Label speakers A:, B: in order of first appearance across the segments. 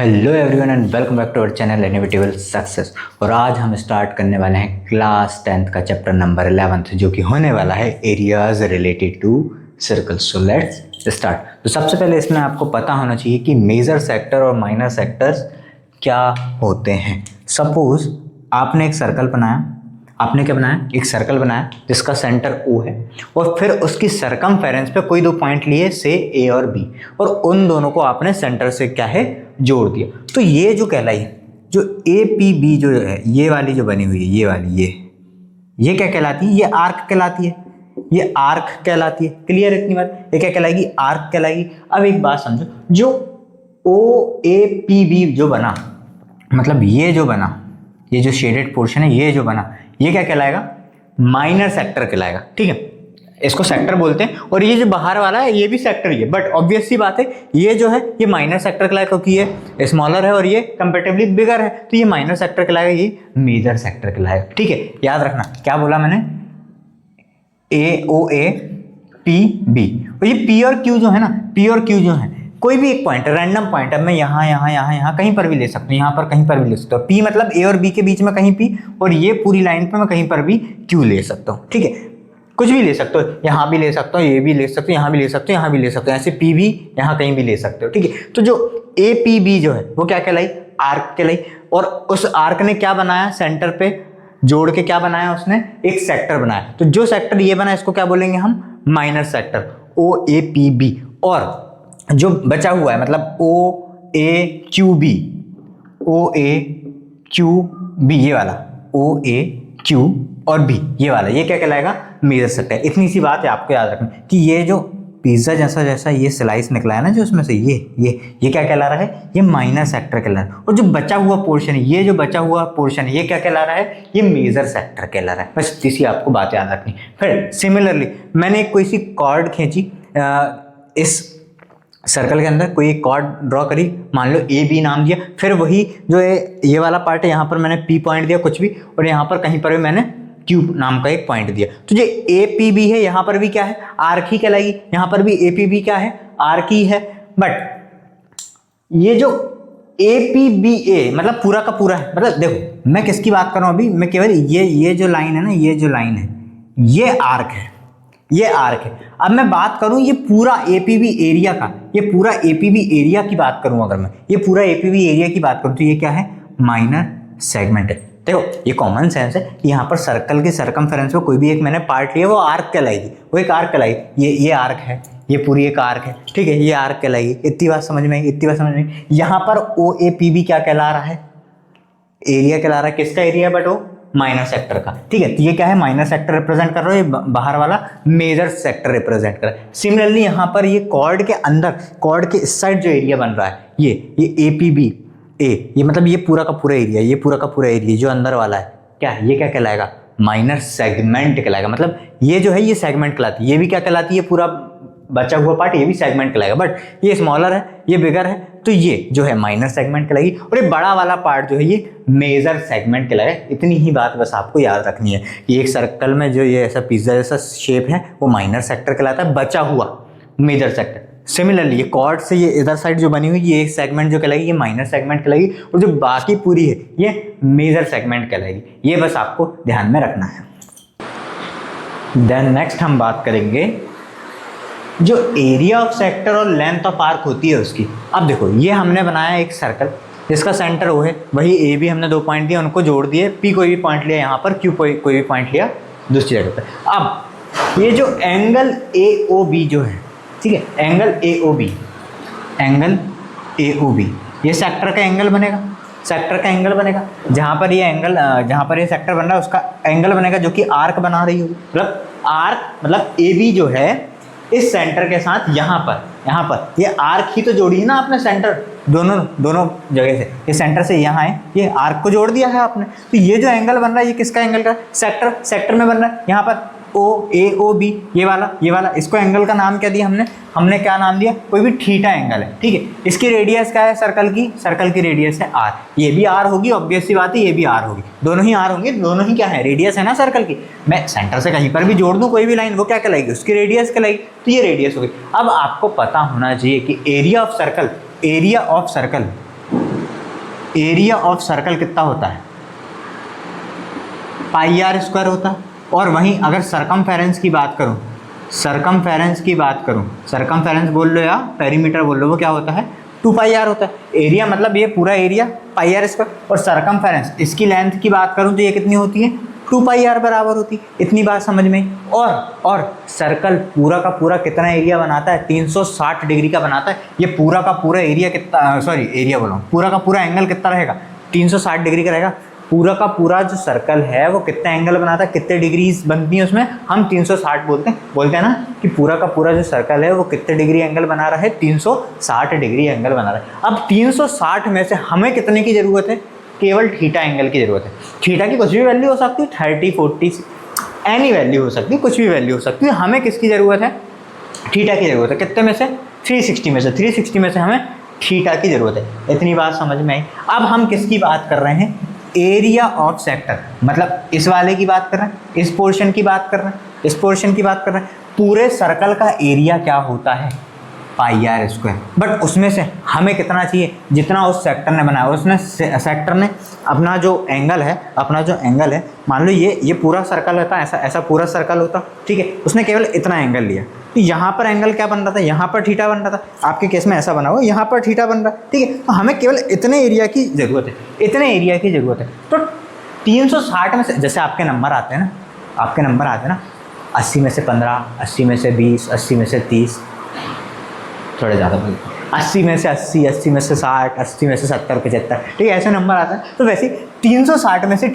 A: Hello everyone and welcome back to our channel innovative success. और आज हम start करने वाले हैं क्लास 10th का चैप्टर नंबर 11 जो कि होने वाला है areas related to circles. So let's start. तो सबसे पहले इसमें आपको पता होना चाहिए कि मेजर सेक्टर और माइनर सेक्टर्स क्या होते हैं। सपोज आपने एक सर्कल बनाया, आपने क्या बनाया, एक सर्कल बनाया जिसका सेंटर O है और फिर उसकी सरकमफेरेंस पे कोई दो पॉइंट लिए से A और B और उन दोनों को आपने सेंटर से क्या है जोड़ दिया। तो ये जो कहलाई, जो APB जो है, ये वाली जो बनी हुई है, ये वाली ये क्या कहलाती है, ये आर्क कहलाती है, ये आर्क कहलाती है। क्लियर इतनी बात। ये क्या कहलाएगी, आर्क कहलाएगी। अब एक बात समझो, जो OAPB जो बना, मतलब ये जो बना, ये जो शेडेड पोर्शन है, ये जो बना, ये क्या कहलाएगा, माइनर सेक्टर कहलाएगा। ठीक है, इसको सेक्टर बोलते हैं। और ये जो बाहर वाला है ये भी सेक्टर ही है, बट ऑब्वियस सी बात है ये जो है ये माइनर सेक्टर कहलाएगा क्योंकि ये स्मॉलर है और ये कंपेरेटिवली बिगर है, तो ये माइनर सेक्टर कहलाएगा, ये मेजर सेक्टर कहलाएगा। ठीक है, याद रखना क्या बोला मैंने, AOAPB। और ये P और Q जो है ना, P और Q जो है कोई भी एक पॉइंट, रैंडम पॉइंट है, मैं यहाँ कहीं पर भी ले सकता हूँ, यहाँ पर कहीं पर भी ले सकता हूँ। P मतलब A और B के बीच में कहीं P, और ये पूरी लाइन पे मैं कहीं पर भी Q ले सकता हूँ। ठीक है, कुछ भी ले सकते हो, यहाँ भी ले सकता हूँ, ये भी ले सकते हो, यहाँ भी ले सकते हो, यहाँ भी ले सकते हो, ऐसे P भी यहाँ कहीं भी ले सकते हो। ठीक है, तो जो APB जो है वो क्या कहलाई, आर्क कहलाई। और उस आर्क ने क्या बनाया, सेंटर पे जोड़ के क्या बनाया, उसने एक सेक्टर बनाया। तो जो सेक्टर ये बना इसको क्या बोलेंगे हम, माइनर सेक्टर, OAPB। और जो बचा हुआ है मतलब OAQB, ये वाला OAQ और B, ये वाला, ये क्या कहलाएगा, मेजर सेक्टर। इतनी सी बात है आपको याद रखना कि ये जो पिज्जा जैसा ये स्लाइस निकला है ना, जो उसमें से ये क्या कहला रहा है, ये माइनर सेक्टर कहला रहा है। और जो बचा हुआ पोर्शन है, ये जो बचा हुआ पोर्शन है, ये क्या कहला रहा है, ये मेजर सेक्टर कहला रहा है। बस इतनी सी आपको बात याद रखनी। फिर सिमिलरली मैंने कोई सी कॉर्ड खींची, इस सर्कल के अंदर कोई एक कॉर्ड ड्रॉ करी, मान लो AB नाम दिया, फिर वही जो है ये वाला पार्ट है, यहाँ पर मैंने P पॉइंट दिया कुछ भी, और यहाँ पर कहीं पर भी मैंने Q नाम का एक पॉइंट दिया। तो जो APB है यहाँ पर भी क्या है, आर्क ही कहलाएगी। यहाँ पर भी APB क्या है, आर्क ही है। बट ये जो APBA मतलब पूरा का पूरा है, मतलब देखो मैं किसकी बात कर रहा हूँ अभी, मैं केवल ये जो लाइन है ना, ये जो लाइन है ये आर्क है, ये आर्क है। अब मैं बात करूं ये पूरा APB एरिया का, ये पूरा APB एरिया की बात करूं, अगर मैं ये पूरा APB एरिया की बात करूं तो ये क्या है, माइनर सेगमेंट है। देखो ये कॉमन सेंस है, यहाँ पर सर्कल के सरकमफेरेंस में कोई भी एक मैंने पार्ट लिया वो आर्क कहलाएगी, वो एक आर्क कहलाएगी। ये आर्क है, ये पूरी एक आर्क है। ठीक है, ये आर्क कहलाएगी। इतनी बात समझ में आई, इतनी बात समझ में आई। यहाँ पर OAPB क्या कहला रहा है, एरिया कहला रहा है। किसका एरिया, बट वो माइनर सेक्टर का। ठीक है, तो ये क्या है, माइनर सेक्टर रिप्रेजेंट कर रहा है, ये बाहर वाला मेजर सेक्टर रिप्रेजेंट कर रहा है। सिमिलरली यहाँ पर ये कॉर्ड के अंदर, कॉर्ड के इस साइड जो एरिया बन रहा है, ये APBA, ये मतलब ये पूरा का पूरा एरिया, ये पूरा का पूरा एरिया जो अंदर वाला है, क्या है, ये क्या कहलाएगा, माइनर सेगमेंट कहलाएगा। मतलब ये जो है ये सेगमेंट कहलाती है, ये भी क्या कहलाती है, पूरा बचा हुआ पार्ट ये भी सेगमेंट कहलाएगा। बट ये स्मॉलर है, ये बिगर है, तो ये जो है माइनर सेगमेंट कहलाएगी। और ये बड़ा वाला पार्ट जो है ये मेजर सेगमेंट कहलाएगा। इतनी ही बात बस आपको याद रखनी है कि एक सर्कल में जो ये ऐसा पिज्जा जैसा शेप है वो माइनर सेक्टर कहलाता है, बचा हुआ मेजर सेक्टर। सिमिलरली ये कॉर्ड से ये इधर साइड जो बनी हुई ये एक सेगमेंट जो कहलाएगी, ये माइनर सेगमेंट कहलाएगी, और जो बाकी पूरी है ये मेजर सेगमेंट कहलाएगी। ये बस आपको ध्यान में रखना है। देन नेक्स्ट हम बात करेंगे जो एरिया ऑफ सेक्टर और लेंथ ऑफ आर्क होती है उसकी। अब देखो ये हमने बनाया एक सर्कल जिसका सेंटर वो है, वही AB हमने दो पॉइंट दिए, उनको जोड़ दिए, P कोई भी पॉइंट लिया यहाँ पर, Q कोई भी पॉइंट लिया दूसरी जगह पर। अब ये जो एंगल AOB जो है, ठीक है, एंगल AOB ये सेक्टर का एंगल बनेगा, सेक्टर का एंगल बनेगा। जहाँ पर ये एंगल, जहाँ पर ये सेक्टर बन रहा है उसका एंगल बनेगा जो कि आर्क बना रही होगी। मतलब आर्क मतलब AB जो है इस सेंटर के साथ यहाँ पर ये आर्क ही तो जोड़ी है ना आपने, सेंटर दोनों जगह से, ये सेंटर से यहाँ है, ये आर्क को जोड़ दिया है आपने। तो ये जो एंगल बन रहा है ये किसका एंगल का, सेक्टर में बन रहा है। यहाँ पर OAOB ये वाला इसको एंगल का नाम क्या दिया हमने क्या नाम दिया, कोई भी थीटा एंगल है। ठीक है, इसकी रेडियस क्या है, सर्कल की रेडियस है R। ये भी R होगी, ऑब्वियस सी बात है, ये भी R होगी, दोनों ही R होंगे, दोनों ही क्या है, रेडियस है ना सर्कल की। मैं सेंटर से कहीं पर भी जोड़ दूं कोई भी लाइन, वो क्या कहलाएगी, उसकी रेडियस कहलाएगी। तो ये रेडियस होगी। अब आपको पता होना चाहिए कि area of circle area of circle कितना होता है, पाई आर स्क्वायर होता है। और वहीं अगर सरकमफेरेंस की बात करूं, सरकमफेरेंस बोल लो या पेरीमीटर बोल लो, वो क्या होता है, 2 पाई आर होता है। एरिया मतलब ये पूरा एरिया पाई आर स्क्वायर, और सरकमफेरेंस इसकी लेंथ की बात करूं तो ये कितनी होती है, 2 पाई आर बराबर होती है। इतनी बात समझ में आई। और सर्कल पूरा का पूरा कितना एरिया बनाता है, 360 डिग्री का बनाता है। ये पूरा का पूरा एरिया कितना, सॉरी एरिया बोला हूँ, पूरा का पूरा एंगल कितना रहेगा, 360 डिग्री का रहेगा। पूरा का पूरा जो सर्कल है वो कितना एंगल बनाता है, कितने डिग्रीज बनती है उसमें, हम 360 बोलते हैं ना कि पूरा का पूरा जो सर्कल है वो कितने डिग्री एंगल बना रहा है, 360 डिग्री एंगल बना रहा है। अब 360 में से हमें कितने की ज़रूरत है, केवल थीटा एंगल की ज़रूरत है। थीटा की कुछ भी वैल्यू हो सकती है, 30, 40, एनी वैल्यू हो सकती है, कुछ भी वैल्यू हो सकती है। हमें किसकी ज़रूरत है, थीटा की ज़रूरत है। कितने में से, 360 में से। 360 में से हमें थीटा की ज़रूरत है। इतनी बात समझ में आई। अब हम किसकी बात कर रहे हैं, एरिया ऑफ सेक्टर, मतलब इस वाले की बात कर रहे हैं, इस पोर्शन की बात कर रहे हैं, इस पोर्शन की बात कर रहे हैं। पूरे सर्कल का एरिया क्या होता है, पाई आर स्क्वायर। बट उसमें से हमें कितना चाहिए, जितना उस सेक्टर ने बनाया, उसने सेक्टर ने अपना जो एंगल है, मान लो ये पूरा सर्कल होता, ऐसा पूरा सर्कल होता, ठीक है। उसने केवल इतना एंगल लिया, तो यहाँ पर एंगल क्या बन रहा था, यहाँ पर थीटा बन रहा था। आपके केस में ऐसा बना हुआ, यहाँ पर थीटा बन रहा है, ठीक है। तो हमें केवल इतने एरिया की ज़रूरत है, तो 360 में से, जैसे आपके नंबर आते हैं ना, 80 में से 15, 80 में से 20, 80 में से 30, थोड़े ज़्यादा बोल, 80 में से 80, 80 में से 60, 80 में से 70, 75, ठीक है, ऐसे नंबर आता है। तो वैसे 360 में से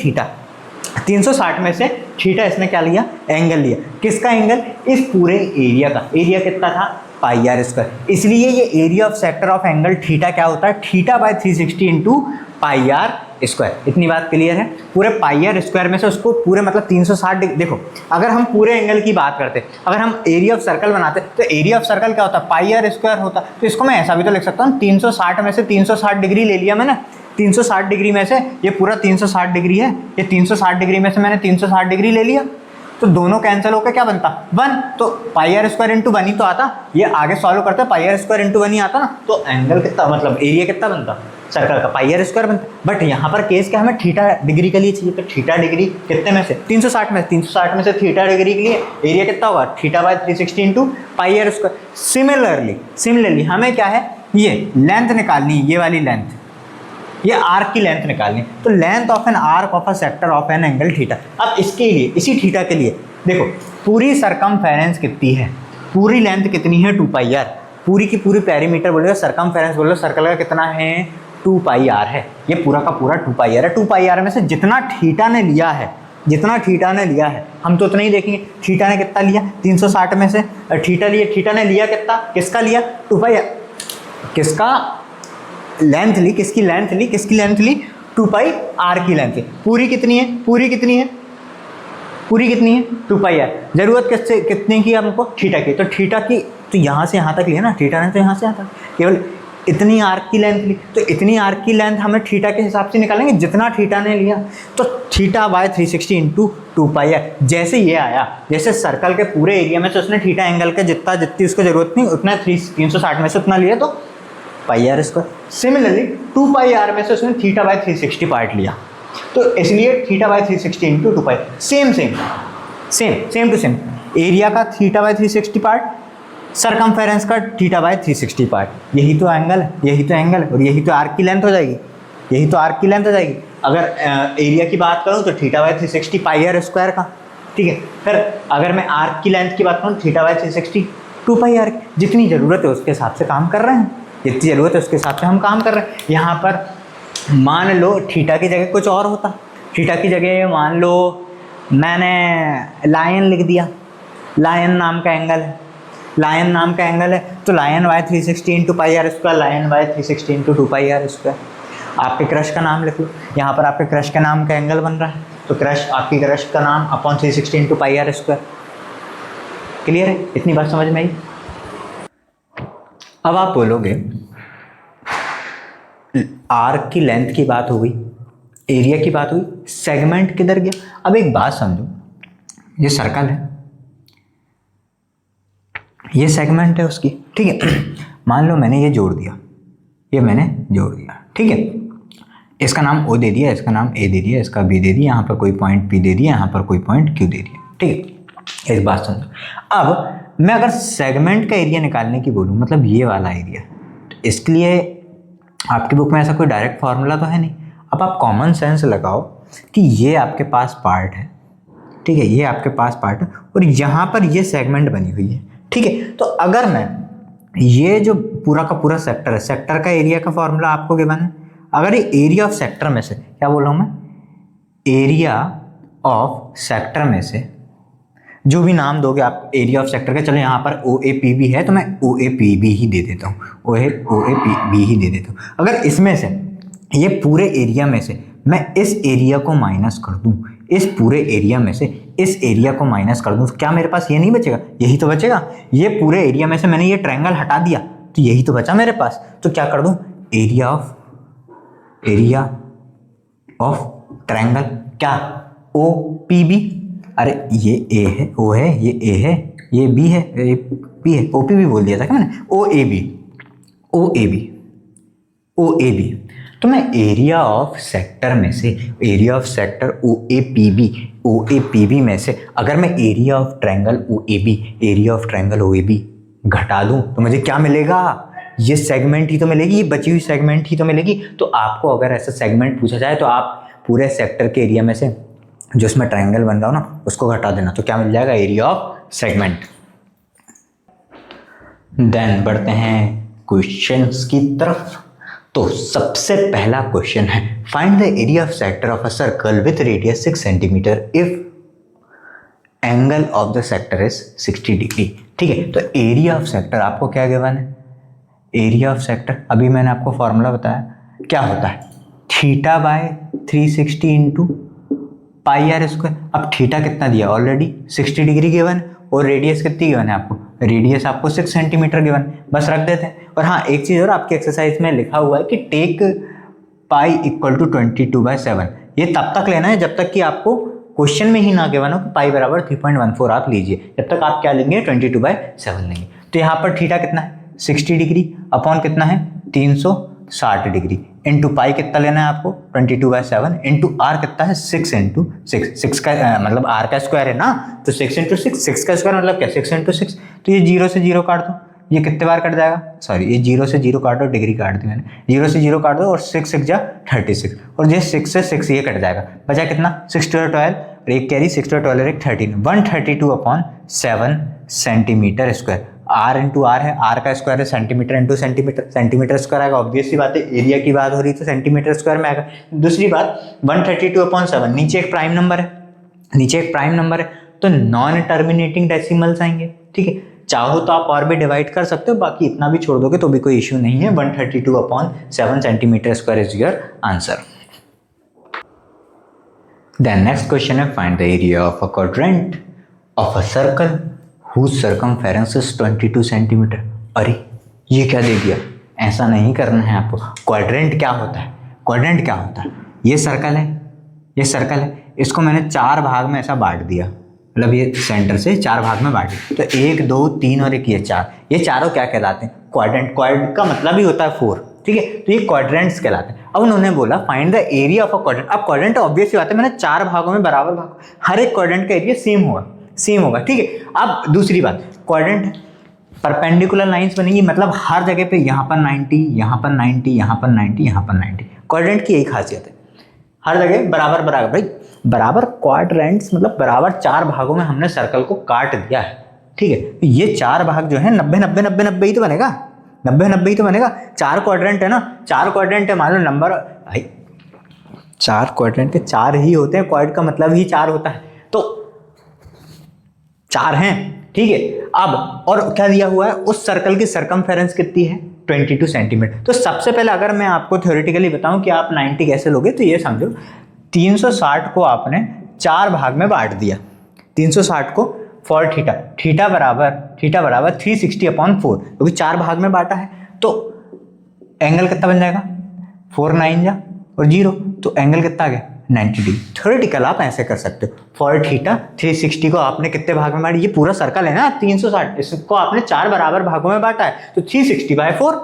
A: थीटा इसने क्या लिया, एंगल लिया। किसका एंगल, इस पूरे एरिया का। एरिया कितना था, पाई आर स्क्वायर। इसलिए ये area of sector of angle theta क्या होता है, theta by 360 into pi are square. इतनी बात क्लियर है। पूरे पाई आर स्क्वायर में से उसको पूरे मतलब 360 डिग्री, देखो अगर हम पूरे एंगल की बात करते, अगर हम एरिया ऑफ सर्कल बनाते, तो एरिया ऑफ सर्कल क्या होता है, पाई आर स्क्वायर होता। तो इसको मैं ऐसा भी तो लिख सकता हूँ, 360 में से 360 डिग्री ले लिया मैंने, 360 डिग्री में से ये पूरा 360 डिग्री है, ये 360 डिग्री में से मैंने 360 डिग्री ले लिया, तो दोनों कैंसिल होकर क्या बनता, 1। तो पाई आर स्क्वायर इंटू 1 ही तो आता। ये आगे सॉल्व करते हैं, पाई आर स्क्वायर इंटू 1 ही आता ना, तो एंगल कितना, मतलब एरिया कितना बनता सर्कल का, पाई आर स्क्वायर बनता। बट यहाँ पर केस क्या, हमें थीटा डिग्री के लिए चाहिए, तो थीटा डिग्री कितने में से, 360 में से थीटा डिग्री के लिए एरिया कितना होगा, theta by 360 into pi are square. Similarly हमें क्या है, ये लेंथ निकालनी, ये वाली लेंथ, ये आर्क की लेंथ निकालनी। तो length of an arc of a sector of an angle theta. अब इसके लिए, इसी थीटा के लिए देखो, पूरी सरकमफेरेंस कितनी है, पूरी लेंथ कितनी है, 2 पाई आर। पूरी की पूरी पेरीमीटर बोलो, सरकमफेरेंस बोलो, सर्कल का कितना है, 2 पाई आर है। ये पूरा का पूरा 2 पाई आर है। 2 पाई आर में से जितना थीटा ने लिया है, हम तो उतना ही देखेंगे। थीटा ने कितना लिया, 360 में से थीटा ने लिया कितना, किसका लिया, 2 पाई आर। किसका लेंथ ली, किसकी लेंथ ली, 2 पाई आर की लेंथ ली। पूरी कितनी है, 2 पाई आर। जरूरत कितने की हमको, थीटा की। तो थीटा की तो यहाँ से यहाँ तक लिया ना थीटा ने, तो यहाँ से यहाँ तक केवल इतनी आर्क की लेंथ ली। तो इतनी आर्क की लेंथ हमें थीटा के हिसाब से निकालेंगे, जितना थीटा ने लिया। तो theta by 360 into 2 pi R. जैसे ये आया, जैसे सर्कल के पूरे एरिया में से उसने थीटा एंगल के जितनी उसको जरूरत नहीं, उतना 360 में से उतना लिया, तो pi are square. Similarly 2 pi r में से उसने थीटा बाय 360 पार्ट लिया, तो इसलिए theta by 360 into 2 pi. Same to same area का थीटा बाय 360 पार्ट, सरकमफेरेंस का थीटा बाय 360 पार्ट। यही तो एंगल है, और यही तो आर्क की लेंथ हो जाएगी। अगर एरिया की बात करूँ तो theta by 360 pi are square का, ठीक है। फिर अगर मैं आर्क की लेंथ की बात करूँ, थीटा बाय 360 2 पाई आर। जितनी ज़रूरत है उसके हिसाब से काम कर रहे हैं, यहाँ पर मान लो थीटा की जगह कुछ और होता, थीटा की जगह मान लो मैंने लायन लिख दिया। लायन नाम का एंगल है, तो lion by 360 into pi are square, lion by 360 into 2 pi are square. आपके क्रश का नाम लिख लो, यहाँ पर आपके क्रश के नाम का एंगल बन रहा है, तो आपकी क्रश का नाम upon 360 into pi are square. Clear है, इतनी बात समझ में आई। अब आप बोलोगे आर्क की लेंथ की बात हो गई, एरिया की बात हुई, सेगमेंट किधर गया। अब एक बात समझो, ये सर्कल है, ये सेगमेंट है उसकी, ठीक है। मान लो मैंने ये जोड़ दिया, ठीक है। इसका नाम ओ दे दिया, इसका नाम ए दे दिया, इसका बी दे दिया, यहाँ पर कोई पॉइंट पी दे दिया, यहाँ पर कोई पॉइंट क्यू दे दिया। ठीक है, इस बात समझो। अब मैं अगर सेगमेंट का एरिया निकालने की बोलूँ, मतलब ये वाला एरिया, तो इसके लिए आपकी बुक में ऐसा कोई डायरेक्ट फार्मूला तो है नहीं। अब आप कॉमन सेंस लगाओ कि ये आपके पास पार्ट है, ठीक है, ये आपके पास पार्ट है और यहाँ पर ये सेगमेंट बनी हुई है। ठीक है, तो अगर मैं ये जो पूरा का पूरा सेक्टर है, सेक्टर का एरिया का फॉर्मूला आपको गिवन है, अगर ये एरिया ऑफ सेक्टर में से, क्या बोल रहा हूँ मैं, एरिया ऑफ सेक्टर में से जो भी नाम दोगे आप एरिया ऑफ सेक्टर का, चलो यहाँ पर ओ ए पी बी है तो मैं ओ ए पी बी ही दे देता हूँ, ओ ए पी बी ही दे देता हूँ। अगर इसमें से ये पूरे एरिया में से मैं इस एरिया को माइनस कर दूँ, इस पूरे एरिया में से इस एरिया को माइनस कर दूँ, तो क्या मेरे पास ये नहीं बचेगा, यही तो बचेगा। ये पूरे एरिया में से मैंने ये ट्रायंगल हटा दिया तो यही तो बचा मेरे पास। तो क्या कर दूँ, एरिया ऑफ ट्रायंगल, क्या, ओ पी बी, अरे ये ए है, ओ है, ये ए है, ये बी है, ये पी है, ओ पी बी बोल दिया था क्या मैंने, O A B, O A B, O A B. तो मैं एरिया ऑफ सेक्टर में से, area of sector O A P B में से अगर मैं area of triangle O A B, area of triangle O A B घटा दूं तो मुझे क्या मिलेगा, ये सेगमेंट ही तो मिलेगी, ये बची हुई सेगमेंट ही तो मिलेगी। तो आपको अगर ऐसा सेगमेंट पूछा जाए तो आप पूरे सेक्टर के एरिया में से जो इसमें ट्रायंगल बन रहा हो ना उसको घटा देना, तो क्या मिल जाएगा, एरिया ऑफ सेगमेंट। देन बढ़ते हैं क्वेश्चंस की तरफ। तो सबसे पहला क्वेश्चन है, find the area of sector of a circle with radius 6 centimetre if angle of the sector is 60 degree. ठीक है, तो एरिया ऑफ सेक्टर आपको क्या गिवन है, एरिया ऑफ सेक्टर अभी मैंने आपको फॉर्मूला बताया, क्या होता है, theta by 360 into pi are square. अब थीटा कितना दिया, ऑलरेडी 60 डिग्री गिवन, और रेडियस कितनी गिवन है आपको, रेडियस आपको 6 सेंटीमीटर गिवन, बस रख देते हैं। और हाँ, एक चीज़ और आपकी एक्सरसाइज में लिखा हुआ है कि टेक पाई इक्वल टू 22/7। ये तब तक लेना है जब तक कि आपको क्वेश्चन में ही ना गिवन हो कि पाई बराबर 3.14 आप लीजिए, जब तक आप क्या लेंगे, 22/7 लेंगे। तो यहाँ पर थीटा कितना है, 60 डिग्री अपॉन कितना है, 360 डिग्री, इंटू पाई कितना लेना है आपको, 22/7, इंटू आर कितना है, 6 इंटू 6 का मतलब आर का स्क्वायर है ना, तो 6 इंटू 6 का स्क्वायर मतलब क्या, 6 इंटू 6। तो ये 0 से 0 काट दो, ये कितने बार कट जाएगा, सॉरी ये 0 से 0 काट दो, डिग्री काट दी मैंने, 0 से 0 काट दो और 6 6 जा 36, और ये 6 से 6 ये कट जाएगा, बचा कितना, 6 टू 12, और एक कैरी 6 टू 12 एक 13, 132/7 centimetre square. R into R है, आर का स्क्वायर है centimetre into centimetre, centimetre square आएगा, ऑब्वियस सी बात है, एरिया की बात हो रही है तो सेंटीमीटर स्क्वायर में आएगा। दूसरी बात 132/7, नीचे एक प्राइम नंबर है, नीचे एक प्राइम नंबर है तो नॉन टर्मिनेटिंग डेसिमल्स आएंगे। ठीक है, चाहो तो आप और भी डिवाइड कर सकते हो, बाकी इतना भी छोड़ दोगे तो भी कोई इश्यू नहीं है। 132/7 centimetre square is your answer. Then next question है, find the area of a quadrant of a circle whose circumference is 22 centimetre. अरे ये क्या दे दिया, ऐसा नहीं करना है आपको। क्वाड्रेंट क्या होता है, क्वाड्रेंट क्या होता है, ये सर्कल है, ये सर्कल है, इसको मैंने 4 भाग में ऐसा बांट दिया, मतलब ये सेंटर से 4 भाग में बांट दिया, तो 1 2 3 और एक ये 4, ये चारों क्या कहलाते हैं, क्वाड्रेंट। क्वाड का मतलब ही होता है 4, ठीक है, तो ये क्वाड्रेंट्स कहलाते हैं। अब उन्होंने बोला find the area of a quadrant. अब क्वाड्रेंट ऑब्वियस ही बात है, मैंने 4 भागों में बराबर भाग, हर एक क्वाड्रेंट का एरिया सेम होगा, ठीक है। अब दूसरी बात, क्वाड्रेंट परपेंडिकुलर लाइंस बनेंगी, मतलब हर जगह पे यहाँ पर 90, यहाँ पर 90, यहाँ पर 90, यहाँ पर 90। क्वाड्रेंट की यही खासियत है, हर जगह बराबर बराबर, भाई बराबर क्वाड्रेंट्स मतलब बराबर 4 भागों में हमने सर्कल को काट दिया है, ठीक है। तो ये 4 भाग जो है 90 90 90 90 ही तो बनेगा, 90 90 ही तो बनेगा। 4 क्वाड्रेंट है ना, 4 क्वाड्रेंट है, मान लो नंबर, भाई 4 क्वाड्रेंट के 4 ही होते हैं, क्वाड का मतलब ही 4 होता है, तो 4 हैं, ठीक है। अब और क्या दिया हुआ है, उस सर्कल की सरकमफेरेंस कितनी है, 22 सेंटीमीटर। तो सबसे पहले अगर मैं आपको थ्योरेटिकली बताऊं कि आप 90 कैसे लोगे, तो ये समझो 360 को आपने 4 भाग में बांट दिया, 360 को फॉर थीटा, थीटा बराबर 360/4, क्योंकि 4 भाग में बांटा है, तो एंगल कितना बन जाएगा, 4 9 जा और 0, तो एंगल कितना आ गया, 90 डिग्री। थ्योरेटिकल आप ऐसे कर सकते हो, फॉर थीटा 360 को आपने कितने भाग में बांटा, ये पूरा सर्कल है ना 360, इसको आपने 4 बराबर भागों में बांटा है, तो 360/4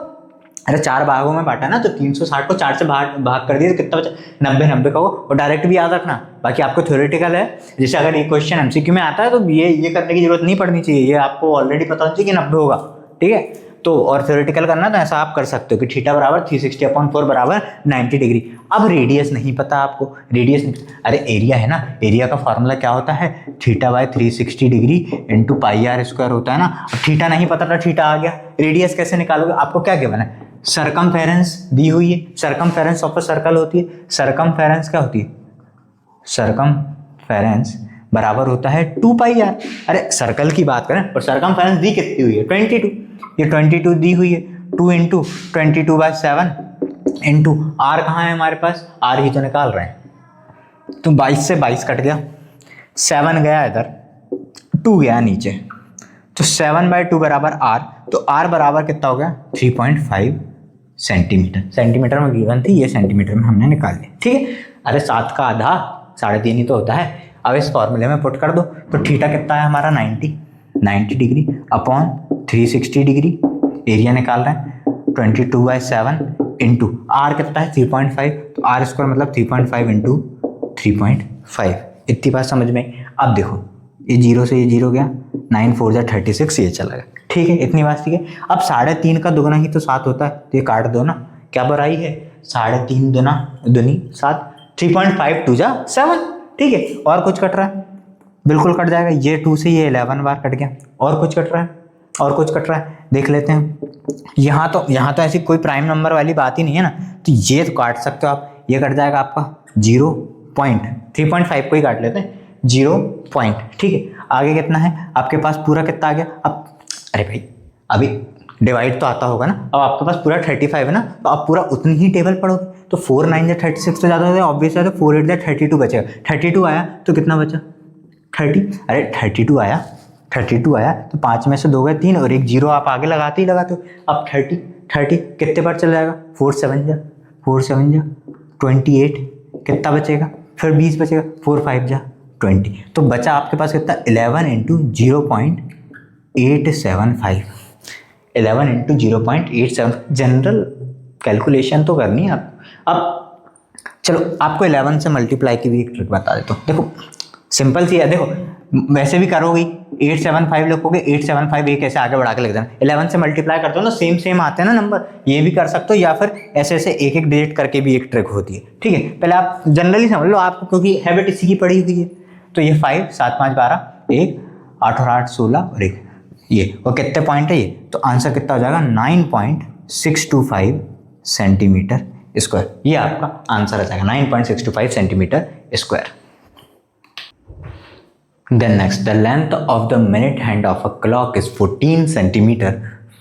A: अरे 4 भागों में बांटा ना, तो 360 को 4 से भाग कर दिए तो कितना बचा, 90, 90 का वो, और डायरेक्ट भी याद रखना। बाकी आपको थ्योरेटिकल है, जैसे अगर ये क्वेश्चन एमसीक्यू में आता है तो ये करने की जरूरत नहीं पड़नी चाहिए, ये आपको ऑलरेडी पता होना चाहिए कि 90 होगा, ठीक है। तो और थ्योरेटिकल करना तो ऐसा आप कर सकते हो कि थीटा बराबर 360/4 बराबर 90 डिग्री। अब रेडियस नहीं पता आपको, रेडियस नहीं, अरे एरिया है ना, एरिया का फॉर्मूला क्या होता है, theta by 360 degree into pi are square होता है ना। अब थीटा नहीं पता था, थीटा आ गया, रेडियस कैसे निकालोगे, आपको क्या गिवन है, सरकमफेरेंस दी हुई है, सरकमफेरेंस ऑफ अ सर्कल होती है, सरकमफेरेंस क्या होती है, सरकमफेरेंस बराबर होता है 2 पाई आर। अरे सर्कल की बात करें और सरकमफेरेंस दी कितनी हुई है, 22, ये 22 दी हुई है, 2 इंटू 22/7 इंटू आर कहाँ है हमारे पास, आर ही तो निकाल रहे हैं, तो 22 से 22 कट गया, 7 गया इधर, 2 गया नीचे, तो 7/2 बराबर आर, तो आर बराबर कितना हो गया 3.5 सेंटीमीटर, सेंटीमीटर में गिवन थी, ये सेंटीमीटर में हमने निकाल लिया, ठीक है। अरे 7 का आधा 3.5 ही तो होता है। अब इस फॉर्मूले में पुट कर दो, तो थीटा कितना है हमारा 90 डिग्री अपॉन 360 डिग्री, एरिया निकाल रहे हैं 22/7 इंटू आर कितना है 3.5, तो आर स्क्वायर मतलब 3.5 इंटू 3.5, इतनी बात समझ में। अब देखो ये 0 से ये 0 गया, 9 4 जा 36, ये चला गया, ठीक है, इतनी बात ठीक है। अब 3.5 का दुगना ही तो 7 होता है, तो ये काट दो ना, क्या बराई है 3.5 दूनी 7, 3.5 2 जा 7, ठीक है। और कुछ कट रहा है, बिल्कुल कट जाएगा, ये 2 से ये 11 बार कट गया, और कुछ कट रहा है, और कुछ कट रहा है, देख लेते हैं। यहाँ तो ऐसी कोई प्राइम नंबर वाली बात ही नहीं है ना, तो ये तो काट सकते हो आप, ये कट जाएगा आपका 0.3.5 को ही काट लेते हैं, 0 पॉइंट, ठीक है। आगे कितना है आपके पास, पूरा कितना आ गया, अब अरे भाई अभी डिवाइड तो आता होगा ना, अब आपके पास पूरा 35 है ना, तो आप पूरा उतनी ही टेबल पढ़ोगे, तो 4 9 जा 36 तो ज़्यादा हो जाए ऑब्वियस है, तो 4 8 जा 32 बचेगा, 32 आया तो कितना बचा 30, अरे 32 आया तो 5 में से 2 गए 3 और एक 0 आप आगे लगाते ही लगाते हो। अब 30 कितने बार चल जाएगा, 4 7 जा 28, कितना बचेगा, फिर 20 बचेगा, 4 5 जा 20, तो बचा आपके पास कितना 11 इंटू 0.875, 11 इंटू 0.87, जनरल कैलकुलेशन तो करनी है आप। अब चलो आपको 11 से मल्टीप्लाई की भी एक ट्रिक बता देता हूँ, देखो सिंपल सी है, देखो वैसे भी करोगे 875 लिखोगे, 875 एक ऐसे आगे बढ़ा के लिख देना, 11 से मल्टीप्लाई करते हो ना, सेम आते हैं ना नंबर, ये भी कर सकते हो, या फिर ऐसे एक एक डिजिट करके भी एक ट्रिक होती है, ठीक है। पहले आप जनरली समझ लो, आपको क्योंकि हैबिट इसी की पड़ी हुई है, तो ये 5 7 5 12 1 8 और 8 16 और 1 ये, और कितने पॉइंट है ये, तो आंसर कितना हो जाएगा 9.625 सेंटीमीटर स्क्वायर, ये आपका आंसर आ जाएगा 9.625 centimetre square. Then next, the length of the minute hand of a clock is 14 centimeter.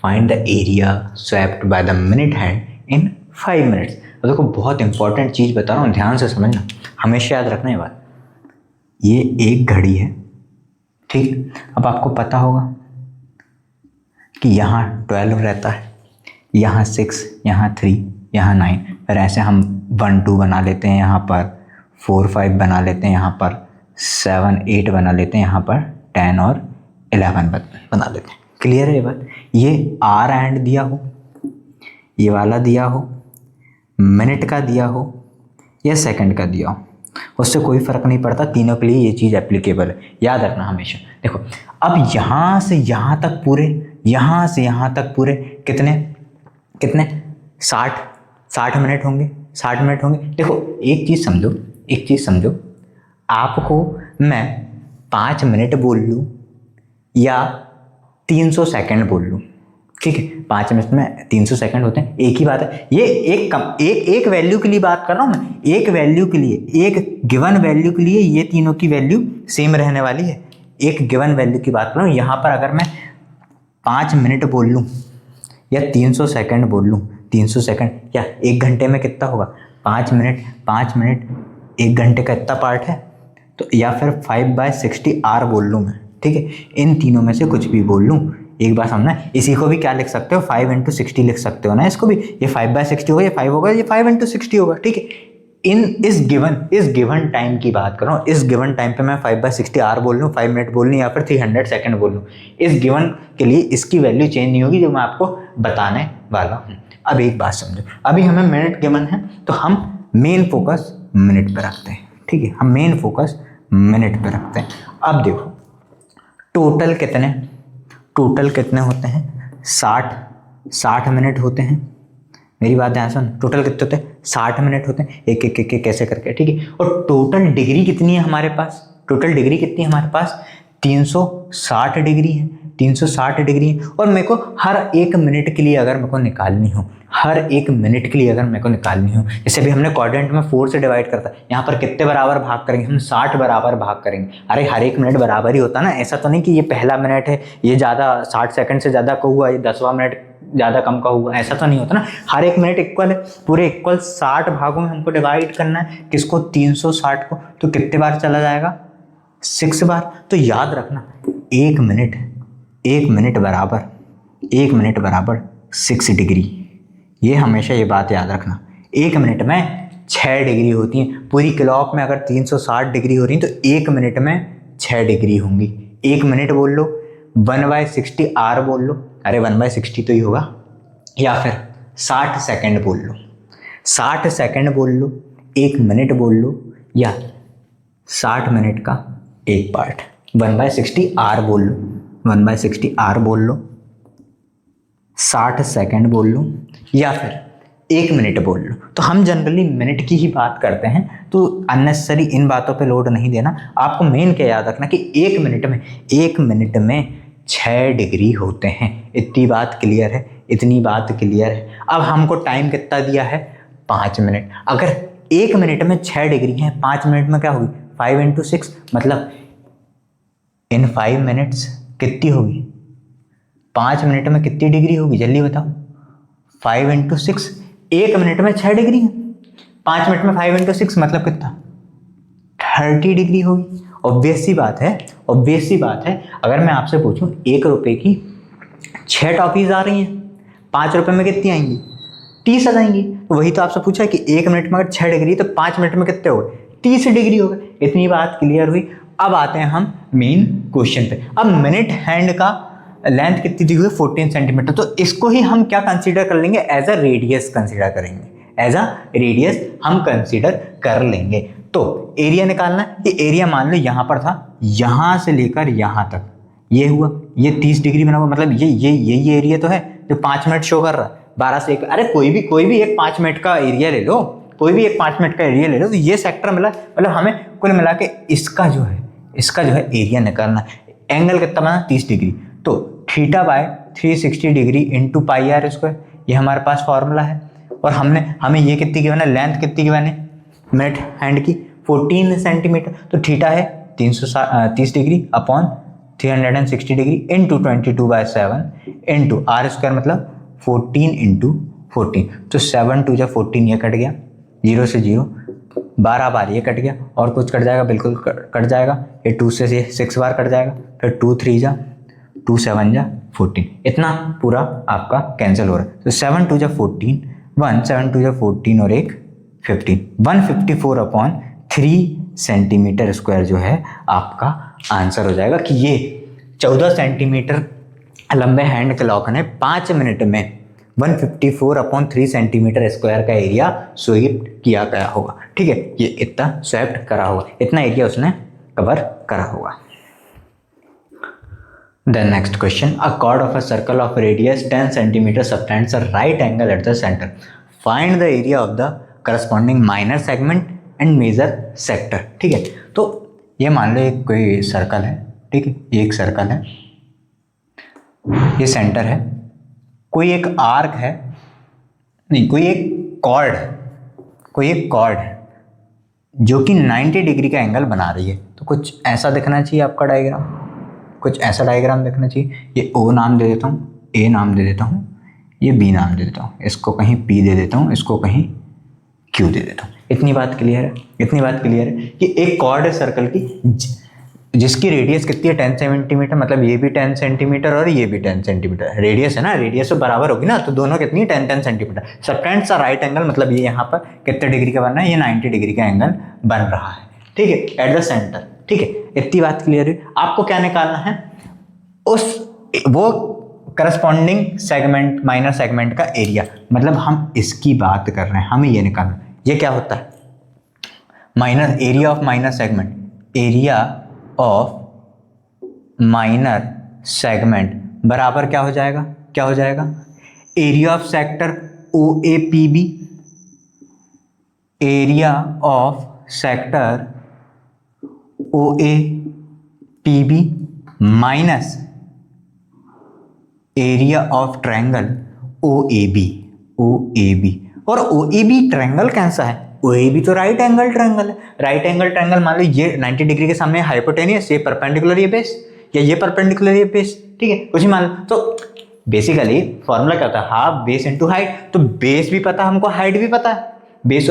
A: Find the area swept by the minute hand in 5 minutes. अब देखो बहुत इंपॉर्टेंट चीज़ बता रहा हूँ, ध्यान से समझना, हमेशा याद रखना ये बात। ये एक घड़ी है, ठीक, अब आपको पता होगा कि यहाँ 12 रहता है, यहाँ 6, यहाँ 3, यहाँ 9, फिर ऐसे हम 1 2 बना लेते हैं, यहाँ पर 4 5 बना लेते हैं, यहाँ पर 7 8 बना लेते हैं, यहाँ पर 10 और 11 बना लेते हैं। क्लियर है ये बात, ये आर एंड दिया हो, ये वाला दिया हो, मिनट का दिया हो या सेकंड का दिया हो, उससे कोई फ़र्क नहीं पड़ता, तीनों के लिए ये चीज़ एप्लीकेबल है, याद रखना हमेशा। देखो अब यहाँ से यहाँ तक पूरे, यहाँ से यहाँ तक पूरे कितने 60 मिनट होंगे, 60 मिनट होंगे। देखो एक चीज़ समझो, आपको मैं 5 मिनट बोल लूँ या 300 सेकंड बोल लूँ, ठीक है, 5 मिनट में 300 सेकंड होते हैं, एक ही बात है। ये एक वैल्यू के लिए बात कर रहा हूँ मैं, एक वैल्यू के लिए, एक गिवन वैल्यू के लिए ये तीनों की वैल्यू सेम रहने वाली है, एक गिवन वैल्यू की बात कर रहा हूँ। यहाँ पर अगर मैं 5 मिनट बोल लूँ या 300 सेकंड बोल लूँ, 300 सेकंड या 1 घंटे में कितना होगा, 5 मिनट 1 घंटे का इतना पार्ट है, तो या फिर 5/60 आर बोल लूँ मैं, ठीक है, इन तीनों में से कुछ भी बोल लूँ। एक बार समझना, इसी को भी क्या लिख सकते हो, 5 × 60 लिख सकते हो ना, इसको भी, ये 5/60 होगा, ये 5 होगा, ये 5 × 60 होगा, ठीक है। इस गिवन टाइम की बात कर रहा हूँ, इस गिवन टाइम पे मैं 5/60 आर बोल लूँ, 5 मिनट बोल लूँ या फिर 300 सेकंड बोल लूँ, इस गिवन के लिए इसकी वैल्यू चेंज नहीं होगी जो मैं आपको बताने वाला हूँ। अब एक बात समझो, अभी हमें मिनट गिवन है तो हम मेन फोकस मिनट पे रखते हैं, ठीक है, हम मेन फोकस मिनट पे रखते हैं। अब देखो टोटल कितने होते हैं, 60 मिनट होते हैं। मेरी बात ध्यान सुन, टोटल कितने होते हैं, 60 मिनट होते हैं, एक एक एक एक कैसे करके, ठीक है। और टोटल डिग्री कितनी है हमारे पास, टोटल डिग्री कितनी है हमारे पास, 360 डिग्री है, 360 डिग्री है। और मेरे को हर एक मिनट के लिए अगर मेरे को निकालनी हो, हर एक मिनट के लिए अगर मेरे को निकालनी हो, जैसे भी हमने क्वाड्रेंट में 4 से डिवाइड करता है, यहाँ पर कितने बराबर भाग करेंगे हम, 60 बराबर भाग करेंगे। अरे हर एक मिनट बराबर ही होता ना, ऐसा तो नहीं कि ये पहला मिनट है ये ज़्यादा 60 सेकंड से ज़्यादा का हुआ, ये 10वां मिनट ज़्यादा कम का हुआ, ऐसा तो नहीं होता ना। हर एक मिनट इक्वल है, पूरे इक्वल 60 भागों में हमको डिवाइड करना है, किसको, 360 को। तो कितने बार चला जाएगा, 6 बार। तो याद रखना एक मिनट बराबर 6 डिग्री। ये हमेशा ये बात याद रखना, एक मिनट में 6 डिग्री होती है। पूरी क्लॉक में अगर 360 डिग्री हो रही है तो एक मिनट में 6 डिग्री होंगी। एक मिनट बोल लो, 1/60 आर बोल लो, अरे 1/60 तो ही होगा, या फिर 60 सेकंड बोल लो, 60 सेकंड बोल लो, एक मिनट बोल लो, या 60 मिनट का एक पार्ट, 1/60 आर बोल लो, 1/60 आर बोल लो, 60 सेकंड बोल लो, या फिर एक मिनट बोल लो। तो हम जनरली मिनट की ही बात करते हैं, तो अननेसेसरी इन बातों पे लोड नहीं देना। आपको मेन क्या याद रखना कि एक मिनट में 6 डिग्री होते हैं। इतनी बात क्लियर है, इतनी बात क्लियर है। अब हमको टाइम कितना दिया है, 5 मिनट। अगर एक मिनट में 6 डिग्री है, 5 मिनट में क्या होगी, 5 × 6, मतलब इन 5 मिनट्स कितनी होगी, 5 मिनट में कितनी डिग्री होगी, जल्दी बताओ। 5 × 6, एक मिनट में 6 डिग्री है, 5 मिनट में 5 × 6 मतलब कितना, 30 डिग्री होगी। ऑब्वियस सी बात है, अगर मैं आपसे पूछूं 1 रुपए की 6 टॉफीज आ रही हैं, 5 रुपए में कितनी आएंगी, 30 आ जाएंगी। तो वही तो आपसे पूछा है कि एक मिनट में अगर 6 डिग्री तो 5 मिनट में कितने हो गए, 30 डिग्री हो गए। इतनी बात क्लियर हुई। अब आते हैं हम मेन क्वेश्चन पे। अब मिनट हैंड का लेंथ कितनी दी हुई है, 14 सेंटीमीटर। तो इसको ही हम क्या कंसीडर कर लेंगे, एज अ रेडियस कंसीडर करेंगे, एज अ रेडियस हम कंसीडर कर लेंगे। तो एरिया निकालना, ये एरिया मान लो यहाँ पर था, यहाँ से लेकर यहाँ तक ये हुआ, ये 30 डिग्री बना हुआ, मतलब ये एरिया तो है जो 5 मिनट शो कर रहा है। 12 से 1, अरे कोई भी एक 5 मिनट का एरिया ले लो, कोई भी एक 5 मिनट का एरिया ले लो, तो ये सेक्टर मिला, मतलब हमें कुल मिला के इसका जो है एरिया निकालना। एंगल कितना बना, 30 डिग्री। तो θ/360 डिग्री इंटू πr², ये हमारे पास फॉर्मूला है। और हमें ये कितनी गिवन है, लेंथ कितनी गिवन है मिनट हैंड की, 14 सेंटीमीटर। तो थीटा है 330 degree upon 360 degree into 22/7 into r² मतलब 14 × 14। तो 7 × 14 ये कट गया, 0 से 0, 12 बार ये कट गया, और कुछ कट जाएगा, बिल्कुल कट जाएगा। ये 2 से 6 बार कट जाएगा, फिर 2 3 जा 2 7 जा 14, इतना पूरा आपका कैंसिल हो रहा है। तो 7 2 जा 14, 1 7 2 जा 14 और एक 15, 154/3 सेंटीमीटर स्क्वायर जो है आपका आंसर हो जाएगा। कि ये 14 सेंटीमीटर लंबे हैंड क्लॉक ने 5 मिनट में 154/3 सेंटीमीटर स्क्वायर का एरिया स्वीप किया गया होगा। ठीक है, ये इतना स्वेप्ट करा होगा, इतना एरिया उसने कवर करा होगा। The next question, a chord of a circle of radius 10 cm subtends a right angle at the center. Find the area of the corresponding minor segment and major sector. ठीक है, तो ये मान लो एक कोई सर्कल है, ठीक है, ये एक सर्कल है, ये सेंटर है, कोई एक आर्क है, नहीं कोई एक कॉर्ड है जो कि 90 डिग्री का एंगल बना रही है। तो कुछ ऐसा दिखना चाहिए आपका डायग्राम, कुछ ऐसा डायग्राम देखना चाहिए। ये O नाम दे देता हूँ, A नाम दे देता हूँ, ये B नाम दे देता हूँ, इसको कहीं P दे देता हूँ, इसको कहीं Q दे देता हूँ। इतनी बात क्लियर है कि एक कॉर्ड है सर्कल की जिसकी रेडियस कितनी है 10 सेंटीमीटर, मतलब ये भी 10 सेंटीमीटर और ये भी 10 सेंटीमीटर रेडियस है ना, रेडियस तो बराबर होगी ना, तो दोनों कितनी 10 centimetre. Subtends a right angle, मतलब ये यहाँ पर कितने डिग्री का बन रहा है, ये 90 डिग्री का एंगल बन रहा है। ठीक है, एट द सेंटर। ठीक है, इतनी बात क्लियर है। आपको क्या निकालना है, वो करस्पॉन्डिंग सेगमेंट माइनर सेगमेंट का एरिया, मतलब हम इसकी बात कर रहे हैं, हमें ये निकालना। ये क्या होता है? Minor area of minor segment, area of minor segment बराबर क्या हो जाएगा? क्या हो जाएगा? Area of sector O A P B, area of sector O A P B minus area of triangle O A B. O A B, और O A B triangle कैसा है? ओ ए बी तो right angle triangle है। Right angle triangle मान लो ये 90 degree के सामने हाइपोटेनियस, ये परपेंडिकुलर ये बेस, या ये परपेंडिकुलर ये बेस, ठीक है, कुछ ही मान लो। तो बेसिकली फॉर्मूला क्या होता है? Half base into height. तो बेस भी पता है हमको, हाइट भी पता है। बेस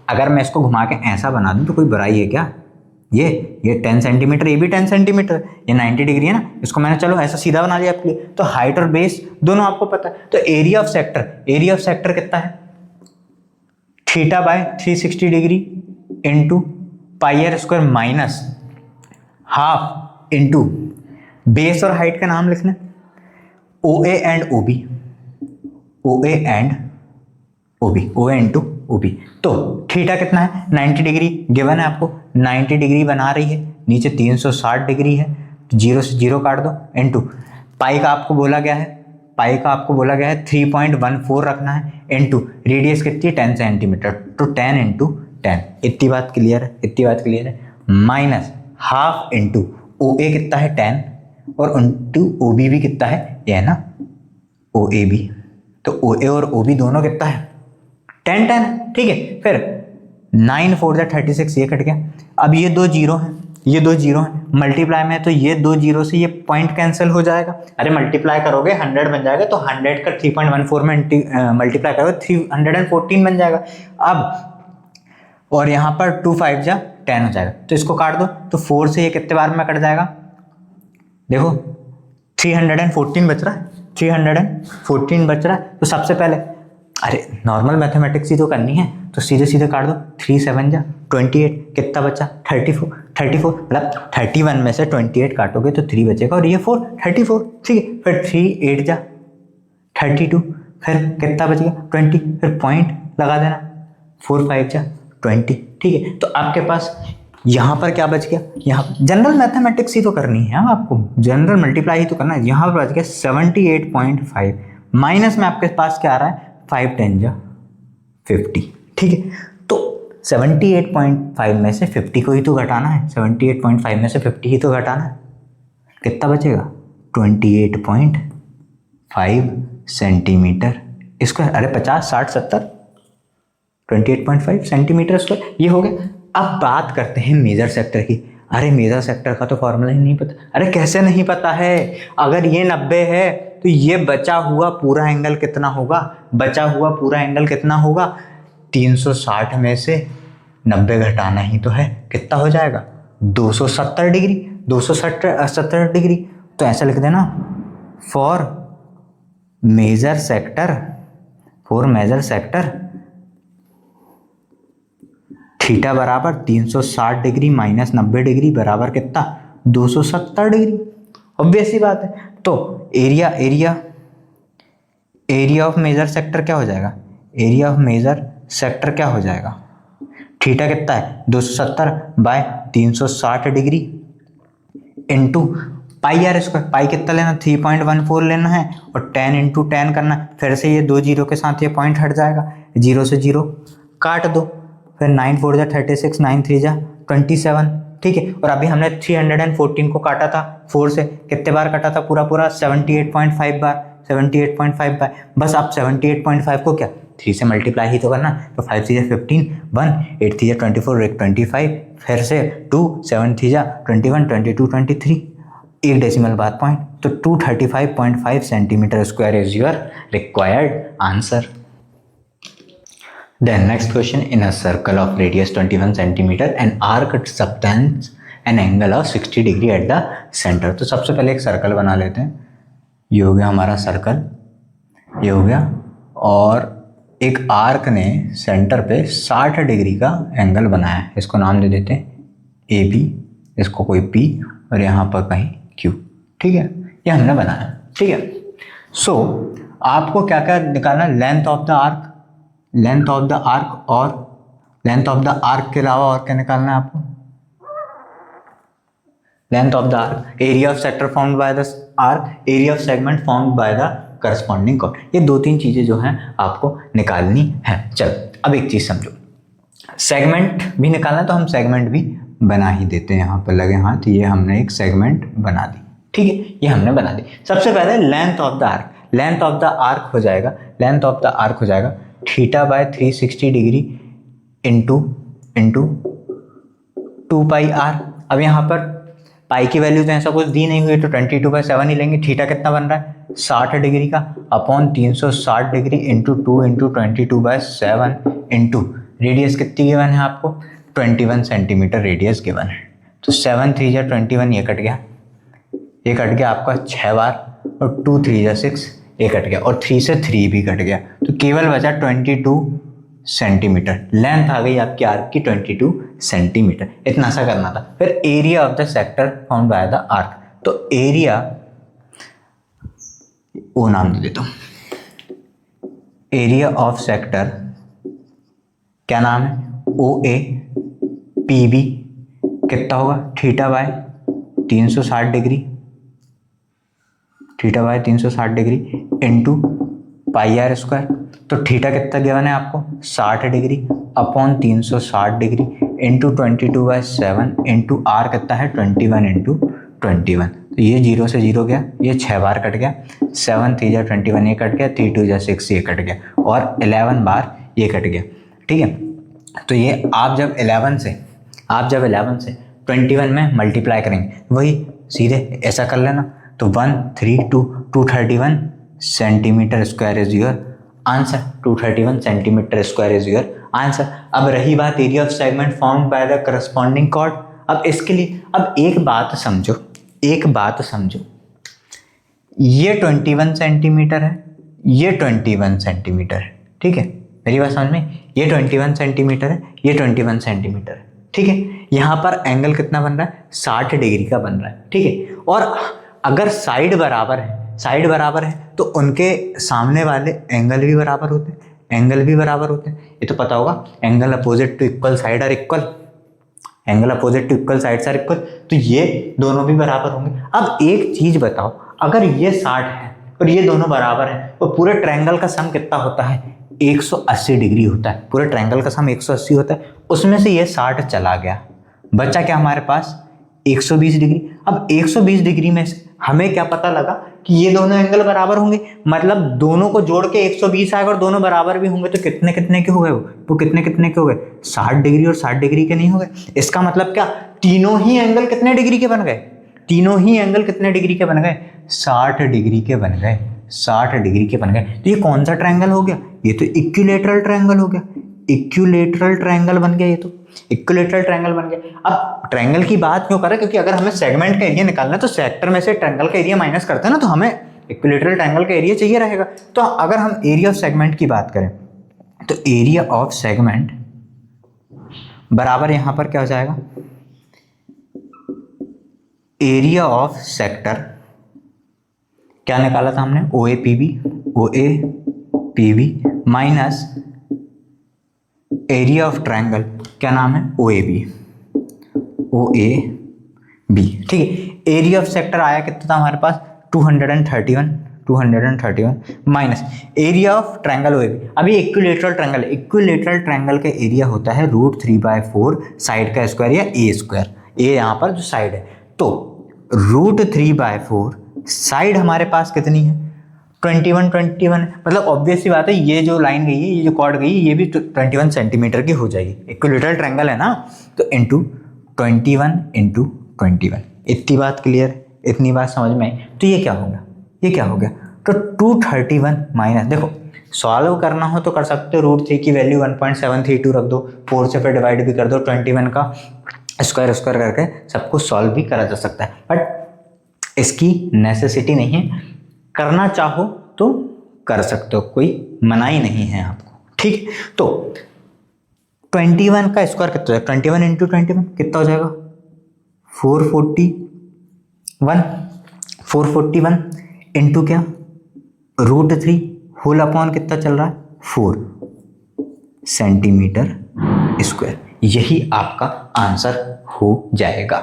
A: अगर मैं इसको घुमा के ऐसा बना दूं तो कोई बुराई है क्या? ये 10 सेंटीमीटर, ये भी 10 सेंटीमीटर, ये 90 डिग्री है ना, इसको मैंने चलो ऐसा सीधा बना दिया आपके लिए। तो हाइट और बेस दोनों आपको पता है। तो area of sector, area of sector कितना है? Theta by 360 degree into pi are square minus half into base और हाइट का नाम लिखना, O A and O B, O A and O B, O A into O B. तो theta कितना है? 90 degree given है आपको, 90 डिग्री बना रही है, नीचे 360 डिग्री है, तो 0 से 0 काट दो, इनटू पाई का आपको बोला गया है, पाई का आपको बोला गया है 3.14 रखना है, इनटू रेडियस कितनी? 10 सेंटीमीटर, तो 10 इंटू 10। इतनी बात क्लियर है? इतनी बात क्लियर है। माइनस हाफ इंटू ओ ए कितना है? 10, और इंटू ओ बी भी कितना है? ये है ना ओ ए बी। तो ओ ए और ओ बी दोनों कितना है? 10 ठीक है। फिर 9 4 36, ये कट गया। अब ये दो जीरो हैं, ये दो जीरो हैं, मल्टीप्लाई में है तो ये दो जीरो से ये पॉइंट कैंसिल हो जाएगा। अरे मल्टीप्लाई करोगे 100 बन जाएगा, तो 100 का 3.14 में मल्टीप्लाई करोगे 314 बन जाएगा। अब और यहाँ पर 2 5 जा 10 हो जाएगा, तो इसको काट दो, तो 4 से ये कितने बार में कट जाएगा? देखो 314 बच रहा है, 314 बच रहा है। तो सबसे पहले अरे नॉर्मल मैथमेटिक्स ही तो करनी है, तो सीधे सीधे काट दो, 3 7 जा 28, कितना बचा? 34 मतलब 31 में से 28 काटोगे तो 3 बचेगा, और ये 4 34, ठीक है। फिर 3 8 जा 32, फिर कितना बच गया? 20, फिर पॉइंट लगा देना, 4 5 जा 20, ठीक है। तो आपके पास यहाँ पर क्या बच गया? यहाँ जनरल मैथमेटिक्स ही तो करनी है आपको, जनरल मल्टीप्लाई ही तो करना है। यहाँ पर बच गया 78.5, माइनस में आपके पास क्या आ रहा है? 5 10 जा 50, ठीक है। तो 78.5 में से 50 को ही तो घटाना है, 78.5 में से 50 ही तो घटाना है, कितना बचेगा? 28.5 सेंटीमीटर स्क्वायर। अरे 50 60 70, 28.5 सेंटीमीटर स्क्वायर, ये हो गया। अब बात करते हैं मेजर सेक्टर की। अरे मेजर सेक्टर का तो फॉर्मूला ही नहीं पता। अरे कैसे नहीं पता है? अगर ये 90 है तो ये बचा हुआ पूरा एंगल कितना होगा? बचा हुआ पूरा एंगल कितना होगा? 360 में से 90 घटाना ही तो है, कितना हो जाएगा? 270 डिग्री, 270 डिग्री। तो ऐसा लिख देना, फॉर मेजर सेक्टर थीटा बराबर 360 डिग्री माइनस 90 डिग्री बराबर कितना? 270 डिग्री। ऑब्वियस सी बात है। तो एरिया ऑफ मेजर सेक्टर क्या हो जाएगा? एरिया ऑफ मेजर सेक्टर क्या हो जाएगा? थीटा कितना है? 270 by 360 degree into pi are square. Pi कितना लेना? 3.14 लेना है, और 10 इंटू 10 करना है। फिर से ये दो जीरो के साथ ये पॉइंट हट जाएगा, 0 से 0 काट दो, फिर 9 4 जा 36, 9 3 जा 27, ठीक है। और अभी हमने 314 को काटा था 4 से, कितने बार काटा था? पूरा 78.5 बार, 78.5 बार। बस आप 78.5 को क्या 3 से मल्टीप्लाई ही तो करना। तो 5 3 जा 15, 1 8 3 जा 24, 1 25, फिर से 2 7 3 जा 21, 22 23, एक डेसिमल बाद पॉइंट। तो 235.5 centimetre square is your required answer. Then next question, in a circle of radius 21 centimeter, an arc subtends an angle of 60 degree at the center। तो सबसे पहले एक सर्कल बना लेते हैं। ये हो गया हमारा सर्कल, ये हो गया, और एक आर्क ने सेंटर पे 60 डिग्री का एंगल बनाया है। इसको नाम दे देते हैं ए बी, इसको कोई पी, और यहाँ पर कहीं क्यू, ठीक है। ये हमने बनाया, ठीक है। सो आपको क्या क्या निकालना, length of the arc, length of the arc, और लेंथ ऑफ द आर्क के अलावा और क्या निकालना है आपको, length of the arc, area of sector formed by the arc, area of segment formed by the corresponding chord. ये दो तीन चीजें जो हैं आपको निकालनी है। चलो अब एक चीज समझो, सेगमेंट भी निकालना है तो हम सेगमेंट भी बना ही देते हैं। यहाँ पर लगे हाथ, ये हमने एक सेगमेंट बना दी, ठीक है, ये हमने बना दी। सबसे पहले length of the arc, length of the arc हो जाएगा, लेंथ ऑफ द आर्क हो जाएगा theta by 360 degree into 2πr। अब यहाँ पर पाई की वैल्यू तो ऐसा कुछ दी नहीं हुई, तो 22/7 ही लेंगे। थीटा कितना बन रहा है 60 डिग्री का, upon 360 degree into 2 into 22/7 into radius कितनी गिवन है आपको, 21 सेंटीमीटर रेडियस गिवन है। तो 7 3 जा 21, ये कट गया, ये कट गया आपका 6 बार, और 2 3 जा 6, ये कट गया, और 3 से 3 भी कट गया, तो केवल बचा 22 सेंटीमीटर। लेंथ आ गई आपकी आर्क की 22 सेंटीमीटर, इतना सा करना था। फिर area of the sector found by the arc, तो एरिया वो नाम दे देता हूं, एरिया ऑफ सेक्टर क्या नाम है, OA PB कितना होगा, theta by 360 degree, theta by 360 degree into πr square. तो थीटा कितना गिवन है आपको 60 degree, upon 360 degree into 22/7 into r कितना है 21 इंटू 21। तो ये 0 से 0 गया, ये 6 बार कट गया, 7 3 जा 21 ये कट गया, 3 2 जा 6 ये कट गया, और 11 बार ये कट गया, ठीक है। तो ये आप जब 11 से 21 में मल्टीप्लाई करेंगे, वही सीधे ऐसा कर लेना, तो 231 centimetre square is your answer, 231 centimetre square is your answer. अब रही बात area of segment formed by the corresponding chord. अब इसके लिए अब एक बात समझो, ये 21 सेंटीमीटर है, ये 21 सेंटीमीटर है, ठीक है, मेरी बात समझ में, ये 21 सेंटीमीटर है, ये 21 सेंटीमीटर है, ठीक है। यहाँ पर एंगल कितना बन रहा है 60 डिग्री का बन रहा है, ठीक है। और अगर साइड बराबर है तो उनके सामने वाले एंगल भी बराबर होते हैं, ये तो पता होगा, angle opposite to equal side are equal, angle opposite to equal sides are equal, तो ये दोनों भी बराबर होंगे। अब एक चीज बताओ, अगर ये 60 है और ये दोनों बराबर है, तो पूरे ट्रायंगल का सम कितना होता है 180 डिग्री होता है, पूरे ट्रायंगल का सम 180 होता है, उसमें से ये 60 चला गया, बचा क्या हमारे पास 120 डिग्री। अब 120 डिग्री में से हमें क्या पता लगा कि ये दोनों एंगल बराबर होंगे, मतलब दोनों को जोड़ के 120 आएगा, और दोनों बराबर भी होंगे, तो कितने कितने के हो गए, वो कितने कितने के हो गए 60 डिग्री और 60 डिग्री के नहीं हो गए। इसका मतलब क्या, तीनों ही एंगल कितने डिग्री के बन गए, 60 डिग्री के बन गए, 60 डिग्री के बन गए। तो ये कौन सा ट्रायंगल हो गया, ये तो इक्विलैटरल ट्रायंगल हो गया, इक्विलैटरल ट्रायंगल बन गया, ये तो इक्विलैटरल ट्रायंगल बन गया। अब ट्रायंगल की बात क्यों कर रहे हैं, क्योंकि अगर हमें सेगमेंट का एरिया निकालना है तो सेक्टर में से ट्रायंगल का एरिया माइनस करते हैं ना, तो हमें इक्विलैटरल ट्रायंगल का एरिया चाहिए रहेगा। तो अगर हम एरिया ऑफ सेगमेंट की बात करें, तो एरिया ऑफ सेगमेंट बराबर यहां पर क्या हो जाएगा, एरिया ऑफ सेक्टर क्या निकाला था हमने, OA PB minus area of triangle क्या नाम है OAB, ठीक है। एरिया ऑफ सेक्टर आया कितना था हमारे पास 231 minus area of triangle OAB। अभी इक्विलैटरल ट्रायंगल का एरिया होता है √3/4 साइड का स्क्वायर या A स्क्वायर, ये यहाँ पर जो साइड है, तो √3/4 साइड हमारे पास कितनी है 21, मतलब ऑब्वियस सी बात है, ये जो लाइन गई है, ये जो कॉर्ड गई है, ये भी 21 सेंटीमीटर की हो जाएगी, इक्विलैटरल ट्रायंगल है ना, तो इंटू 21 इतनी बात क्लियर, इतनी बात समझ में आई। तो ये क्या हो गया, तो 231 माइनस, देखो सॉल्व करना हो तो कर सकते हो, √3 की वैल्यू 1.732 रख दो, 4 से फिर डिवाइड भी कर दो, 21 का स्क्वायर करके सबको सॉल्व भी करा जा सकता है, बट इसकी नेसेसिटी नहीं है, करना चाहो तो कर सकते हो, कोई मनाही नहीं है आपको, ठीक। तो 21 का स्क्वायर कितना हो जाएगा, 21 इंटू 21 कितना हो जाएगा 441 इंटू क्या √3 होल अपॉन कितना चल रहा है 4 सेंटीमीटर स्क्वायर। यही आपका आंसर हो जाएगा।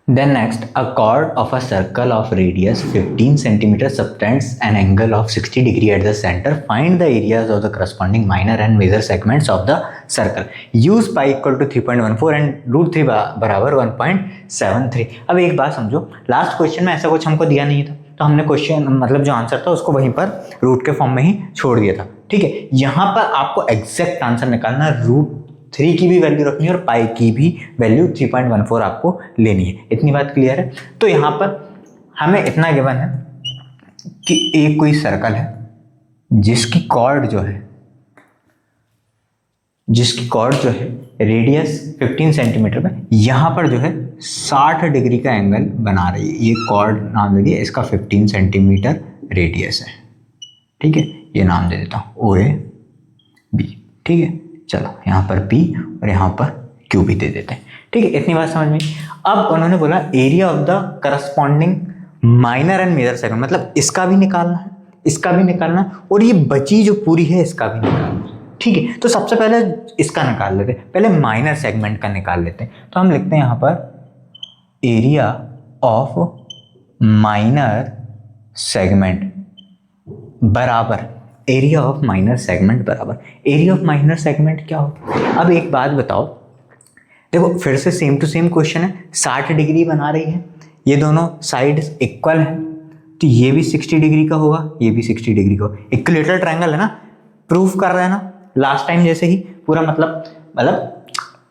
A: Then next, a chord of a circle of radius 15 centimeter subtends an angle of 60 degree at the center. Find the areas of the corresponding minor and major segments of the circle. Use pi equal to 3.14 and √3 बराबर 1.73। अब एक बात समझो, last question में ऐसा कुछ हमको दिया नहीं था, तो हमने क्वेश्चन मतलब जो आंसर था उसको वहीं पर रूट के फॉर्म में ही छोड़ दिया था। ठीक है, यहाँ पर आपको एग्जैक्ट आंसर निकालना, √3 की भी वैल्यू रखनी है और पाई की भी वैल्यू 3.14 आपको लेनी है। इतनी बात क्लियर है। तो यहाँ पर हमें इतना गिवन है कि एक कोई सर्कल है जिसकी कॉर्ड जो है रेडियस 15 सेंटीमीटर में, यहाँ पर जो है 60 डिग्री का एंगल बना रही है। ये कॉर्ड नाम दे दिया, इसका 15 सेंटीमीटर रेडियस है। ठीक है, ये नाम दे देता हूँ OAB। ठीक है, चलो यहाँ पर P और यहाँ पर Q भी दे देते हैं। ठीक है, इतनी बात समझ में। अब उन्होंने बोला area of the corresponding minor and major segment, मतलब इसका भी निकालना है, इसका भी निकालना है, और ये बची जो पूरी है इसका भी निकालना है। ठीक है, तो सबसे पहले इसका निकाल लेते हैं, पहले माइनर सेगमेंट का निकाल लेते हैं। तो हम लिखते हैं यहाँ पर एरिया ऑफ माइनर सेगमेंट बराबर एरिया ऑफ माइनर सेगमेंट बराबर एरिया ऑफ माइनर सेगमेंट क्या होगा। अब एक बात बताओ, देखो फिर से सेम टू सेम क्वेश्चन है, 60 डिग्री बना रही है, ये दोनों साइड्स इक्वल है, तो ये भी 60 डिग्री का होगा, ये भी 60 डिग्री का होगा। इक्विलेटरल ट्रायंगल है ना, प्रूफ कर रहे हैं ना लास्ट टाइम जैसे ही पूरा, मतलब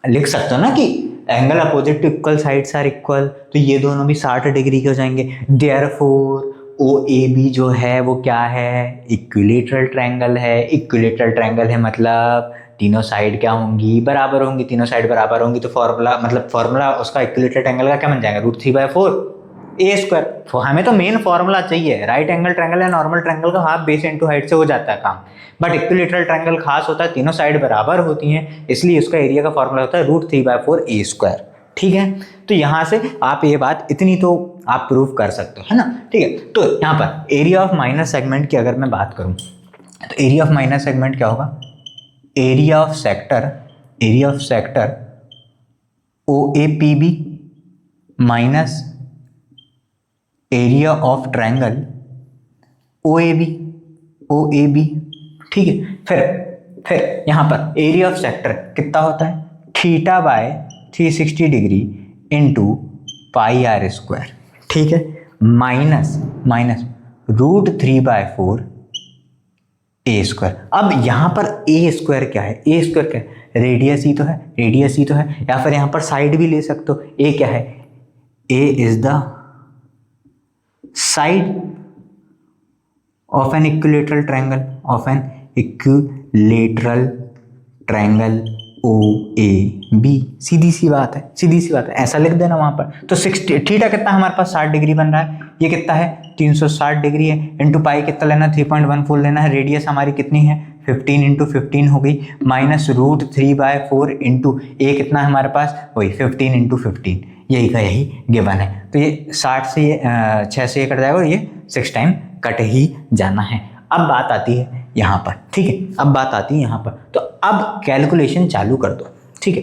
A: लिख सकते हो ना कि angle opposite to equal sides are equal, तो ये दोनों भी 60 डिग्री के हो जाएंगे। देयरफॉर OAB जो है वो क्या है, इक्विलेटरल ट्रायंगल है। इक्विलेटरल ट्रायंगल है मतलब तीनों साइड क्या होंगी, बराबर होंगी। तीनों साइड बराबर होंगी तो फॉर्मूला उसका इक्विलेटरल ट्रायंगल का क्या बन जाएगा, √3/4 A²। हमें तो मेन फॉर्मूला चाहिए, राइट एंगल ट्रायंगल या नॉर्मल ट्रायंगल का हाफ बेस इनटू हाइट से हो जाता है काम, बट इक्विलेटरल ट्रायंगल खास होता है, तीनों साइड बराबर होती हैं, इसलिए उसका एरिया का फॉर्मूला होता है √3/4 A²। ठीक है, तो यहाँ से आप ये बात इतनी तो आप प्रूव कर सकते हो, है ना। ठीक है, तो यहाँ पर एरिया ऑफ माइनर सेगमेंट की अगर मैं बात करूँ तो एरिया ऑफ माइनर सेगमेंट क्या होगा, area of sector OAPB minus area of triangle OAB। ठीक है, फिर यहाँ पर एरिया ऑफ सेक्टर कितना होता है, θ/360 डिग्री इंटू πr²। ठीक है, माइनस √3/4 A²। अब यहाँ पर A² क्या है, रेडियस ही तो है, या फिर यहाँ पर साइड भी ले सकते हो। A क्या है, A is the side of an equilateral triangle OAB। सीधी सी बात है, ऐसा लिख देना वहां पर। तो 60 थीटा कितना हमारे पास 60 डिग्री बन रहा है, ये कितना है 360 डिग्री है, इंटू पाई कितना लेना 3.14 लेना है, रेडियस हमारी कितनी है 15 इंटू 15 हो गई, माइनस √3/4 इंटू ए कितना है हमारे पास, वही 15 इंटू 15, यही का यही गिवन है। तो ये 60 से 6 से ये कट जाएगा और ये 6 टाइम कट ही जाना है। अब बात आती है यहाँ पर, ठीक है, अब बात आती है यहाँ पर, तो अब कैलकुलेशन चालू कर दो। ठीक है,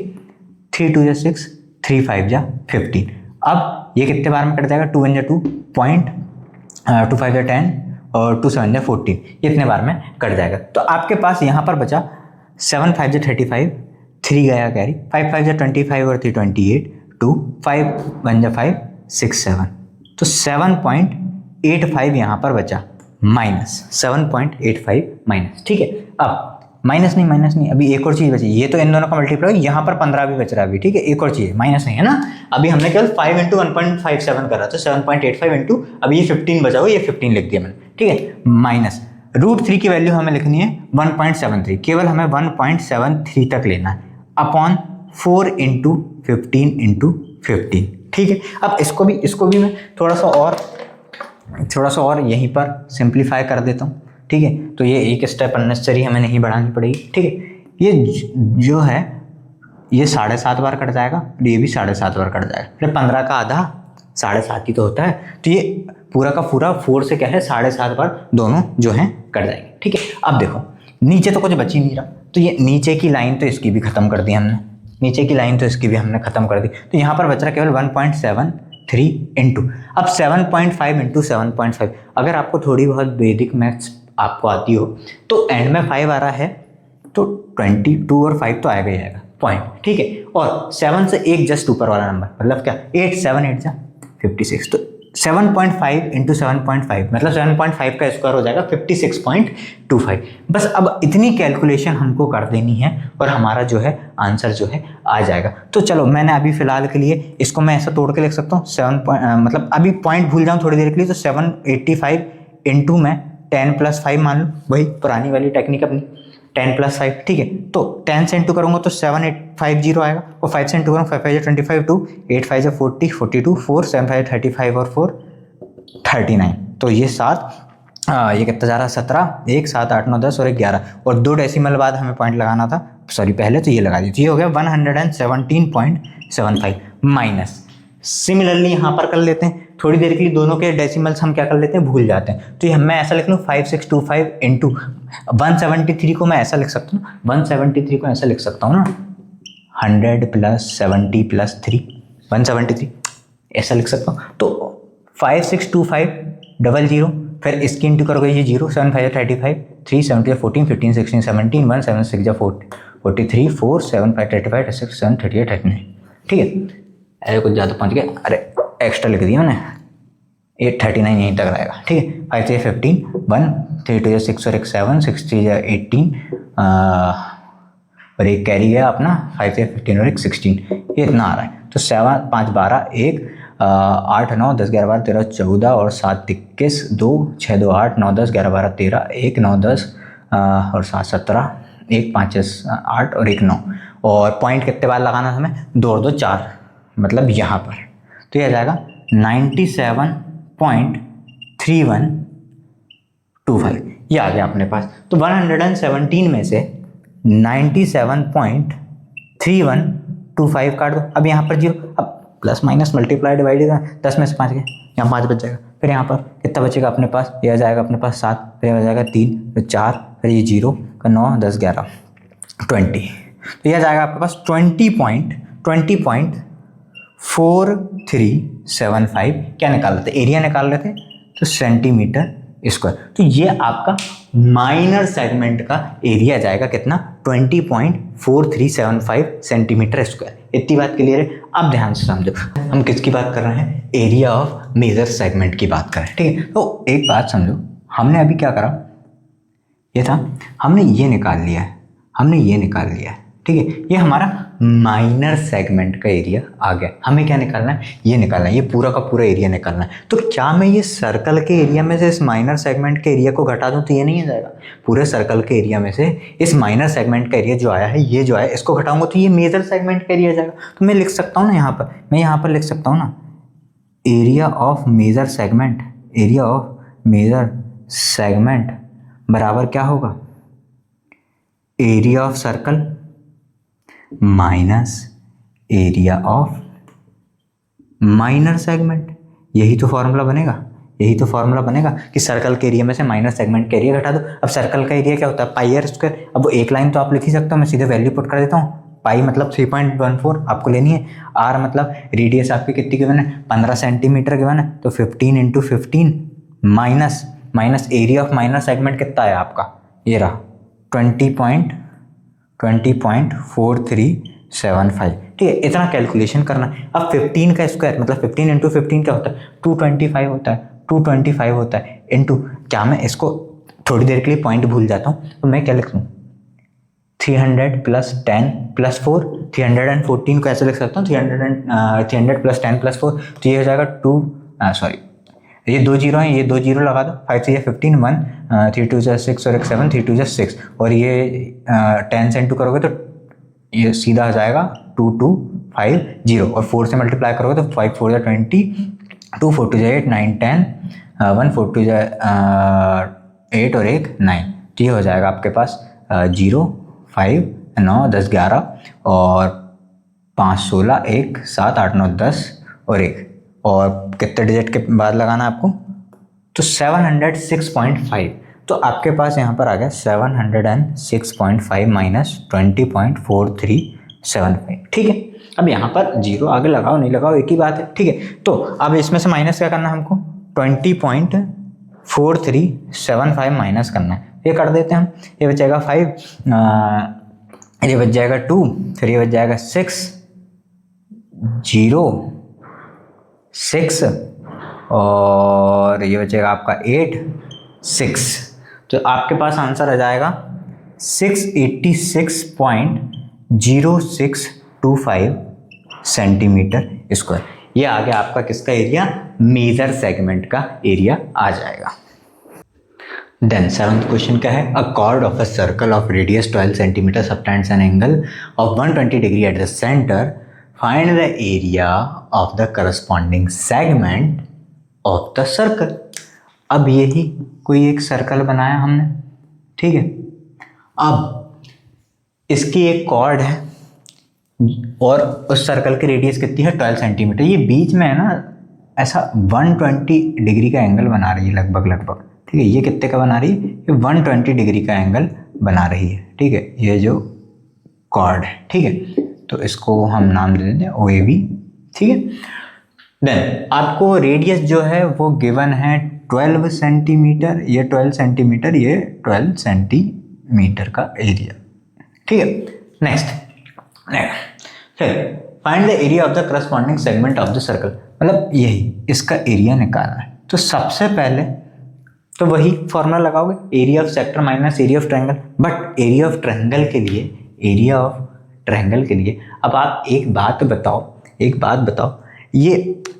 A: 3 2 6, 3 5 15। अब ये कितने बार में कट जाएगा, 2 1 2 पॉइंट, 2 5 10 और 2 7 14, ये इतने बार में कट जाएगा। तो आपके पास यहाँ पर बचा 7 5 35, 3 गया कैरी, 5 5 25 और 3 28, 2 5 1 5 6 7, तो 7.85 यहाँ पर बचा, माइनस 7.85 माइनस। ठीक है, अब माइनस नहीं, अभी एक और चीज़ बची, ये तो इन दोनों का मल्टीप्लाई, यहाँ पर 15 भी बच रहा है अभी। ठीक है, एक और चीज़ माइनस नहीं है ना, अभी हमने केवल 5 इंटू 1.57 करा, तो 7.85 इंटू अभी ये 15 बचा हुआ, ये 15 लिख दिया मैंने। ठीक है, माइनस √3 की वैल्यू हमें लिखनी है 1.73, केवल हमें 1.73 तक लेना है, अपॉन 4 इंटू 15 इंटू 15। ठीक है, अब इसको भी मैं थोड़ा सा और यहीं पर सिंप्लीफाई कर देता हूँ। ठीक है, तो ये एक स्टेप अननेसेसरी हमें नहीं बढ़ानी पड़ेगी। ठीक है, ये जो है ये 7.5 बार कट जाएगा, ये भी 7.5 बार कट जाएगा, फिर 15 का आधा 7.5 ही तो होता है, तो ये पूरा का पूरा 4 से क्या है 7.5 बार दोनों जो हैं कट जाएंगे। ठीक है, अब देखो नीचे तो कुछ बच ही नहीं रहा, तो ये नीचे की लाइन तो इसकी भी खत्म कर दी हमने, नीचे की लाइन तो इसकी भी हमने खत्म कर दी, तो यहाँ पर बच रहा केवल 1.73 इंटू, अब 7.5 इंटू 7.5, अगर आपको थोड़ी बहुत वैदिक मैथ्स आपको आती हो तो एंड में 5 आ रहा है तो 22 और 5 तो आएगा ही आएगा पॉइंट। ठीक है, और 7 से एक जस्ट ऊपर वाला नंबर मतलब क्या 8, 7 8 जा 56, तो 7.5 इंटू 7.5 मतलब 7.5 का स्क्वायर हो जाएगा 56.25। बस अब इतनी कैलकुलेशन हमको कर देनी है और हमारा जो है आंसर जो है आ जाएगा। तो चलो मैंने अभी फिलहाल के लिए इसको मैं ऐसा तोड़ के लिख सकता हूँ मतलब अभी पॉइंट भूल जाऊँ थोड़ी देर के लिए, तो 785 इंटू में 10 + 5 मान लो, वही पुरानी वाली टेक्निक अपनी 10 + 5। ठीक है, तो 10 से इंटू करूँगा तो 7850 आएगा, और 5 से इंटू करूँगा 5 5 25 2 8 5 40 42 4 7 5 35 और 4 39, तो ये 7 ये कितना जा रहा है 17 1 7 8 9 10 और 11, और 2 डेसिमल बाद हमें पॉइंट लगाना था, सॉरी पहले तो ये लगा दी, तो ये हो गया 117.75 माइनस। सिमिलरली यहाँ पर कर लेते हैं, थोड़ी देर के लिए दोनों के डेसिमल्स हम क्या कर लेते हैं भूल जाते हैं, तो ये मैं ऐसा लिख लूँ 5625 इंटू 173 को मैं ऐसा लिख सकता हूँ, 173 को ऐसा लिख सकता हूँ ना 100 + 70 + 3 173 ऐसा लिख सकता हूँ, तो 5625 फिर इसकी इंटू करोगे ये 0 7 5 35 3 7 14 15 16 17 1 7 6 43 4 7 5 35 36 7 38 39। ठीक है, अरे कुछ ज़्यादा पहुँच गए, अरे एक्स्ट्रा लिख दिया मैंने, 839 यहीं तक रहेगा। ठीक है, 5 3 15 1 3 2 6 और 1 7 6 3 18 और एक कैरी गया अपना 5 3 15 और 1 16, ये इतना आ रहा है, तो 7 5 12 1 8 9 10 11 12 13 14 और 7 21 2 6 2 8 9 10 11 12 13 1 9 10 और 7 17 1 5 8 और 1 9, और पॉइंट कितने बार लगाना हमें 2 और 2 4, मतलब यहाँ पर, तो यह आ जाएगा 97.3125, ये आ गया अपने पास। तो 117 में से 97.3125 काट दो, अब यहाँ पर 0, अब प्लस माइनस मल्टीप्लाई डिवाइड 10 में से 5 गए, यहाँ 5 बच जाएगा, फिर यहाँ पर कितना बचेगा अपने पास, ये आ जाएगा अपने पास 7, फिर आ जाएगा 3 फिर 4 फिर ये 0 का 9 10 11 20, तो यह आ जाएगा आपके पास 20.4375 क्या निकाल रहे थे, एरिया निकाल रहे थे, तो सेंटीमीटर स्क्वायर। तो ये आपका माइनर सेगमेंट का एरिया जाएगा कितना 20.4375 सेंटीमीटर स्क्वायर। इतनी बात क्लियर है। अब ध्यान से समझो, हम किसकी बात कर रहे हैं, एरिया ऑफ मेजर सेगमेंट की बात कर रहे हैं। ठीक है, तो एक बात समझो, हमने अभी क्या करा, ये था हमने ये निकाल लिया है, हमने ये निकाल लिया है। ठीक है, ये हमारा माइनर सेगमेंट का एरिया आ गया, हमें क्या निकालना है, ये निकालना है, ये पूरा का पूरा एरिया निकालना है। तो क्या मैं ये सर्कल के एरिया में से इस माइनर सेगमेंट के एरिया को घटा दूं तो ये नहीं आ जाएगा, पूरे सर्कल के एरिया में से इस माइनर सेगमेंट का एरिया जो आया है, ये जो आया इसको घटाऊंगा तो ये मेजर सेगमेंट का एरिया जाएगा। तो मैं लिख सकता हूँ ना यहाँ पर, मैं यहाँ पर लिख सकता हूँ ना area of major segment, area of major segment बराबर क्या होगा, area of circle minus area of minor segment. यही तो फॉर्मूला बनेगा, यही तो फॉर्मूला बनेगा कि सर्कल के एरिया में से माइनर सेगमेंट का एरिया घटा दो। अब सर्कल का एरिया क्या होता है, पाई आर स्क्वायर। अब वो एक लाइन तो आप लिख ही सकते हो, मैं सीधे वैल्यू पुट कर देता हूँ। पाई मतलब 3.14 आपको लेनी है, आर मतलब रेडियस आपकी कितनी गिवन है 15 सेंटीमीटर गिवन है, तो 15 into 15 minus area of minor segment कितना है आपका, ये रहा 20.4375। ठीक है, इतना कैलकुलेशन करना है। अब 15 का स्क्वायर मतलब 15 इंटू 15 क्या होता है 225 होता है, 225 होता है इंटू, क्या मैं इसको थोड़ी देर के लिए पॉइंट भूल जाता हूँ, तो मैं क्या लिख लूँ 300 + 10 + 4, 314 को ऐसे लिख सकता हूँ 300 + 10 + 4, तो ये हो जाएगा ये 2 जीरो हैं, ये 2 जीरो लगा दो, 5 से 15 1 3 2 6 और 1 7 3 2 6, और ये 10 से इंटू करोगे तो ये सीधा आ जाएगा 2250, और 4 से मल्टीप्लाई करोगे तो 5 4 20 2 4 2 8 9 10 1 4 2 8 और 1 9, तो ये हो जाएगा आपके पास 0 5 9 10 11 और 5 16 1 7 8 9 10 और 1 और कितने डिजिट के बाद लगाना है आपको, तो 706.5। तो आपके पास यहाँ पर आ गया 706.5 माइनस 20.4375। ठीक है, अब यहाँ पर जीरो आगे लगाओ नहीं लगाओ एक ही बात है। ठीक है, तो अब इसमें से माइनस क्या करना है हमको, 20.4375 माइनस करना है। ये कर देते हैं हम, ये बचेगा 5, ये बच जाएगा 2, फिर ये बच जाएगा 6, 0, 6 और ये बचेगा आपका 8, 6। तो आपके पास आंसर आ जाएगा 686.0625 सेंटीमीटर स्क्वायर। ये आ गया आपका किसका एरिया, मेजर सेगमेंट का एरिया आ जाएगा। देन 7th क्वेश्चन क्या है, अ cord of a circle of radius 12 centimetre subtends an angle of 120 degree at the centre, find the area of the corresponding segment of the circle. अब यही कोई एक circle बनाया हमने, ठीक है, अब इसकी एक कॉर्ड है और उस सर्कल की रेडियस कितनी है 12 सेंटीमीटर। ये बीच में है ना ऐसा 120 डिग्री का एंगल बना रही है लगभग, ठीक है। ये कितने का बना रही है, ये 120 डिग्री का एंगल बना रही है, ठीक है, ये जो कॉर्ड है, ठीक है। तो इसको हम नाम दे देते हैं OAB, ठीक है। देन आपको रेडियस जो है वो गिवन है 12 सेंटीमीटर, ये 12 सेंटीमीटर, ये 12 सेंटीमीटर का एरिया, ठीक है। नेक्स्ट फिर find the area of the corresponding segment of the circle, मतलब यही इसका एरिया निकालना है। तो सबसे पहले तो वही फॉर्मूला लगाओगे, area of sector minus area of triangle, but area of triangle के लिए अब आप एक बात बताओ, ये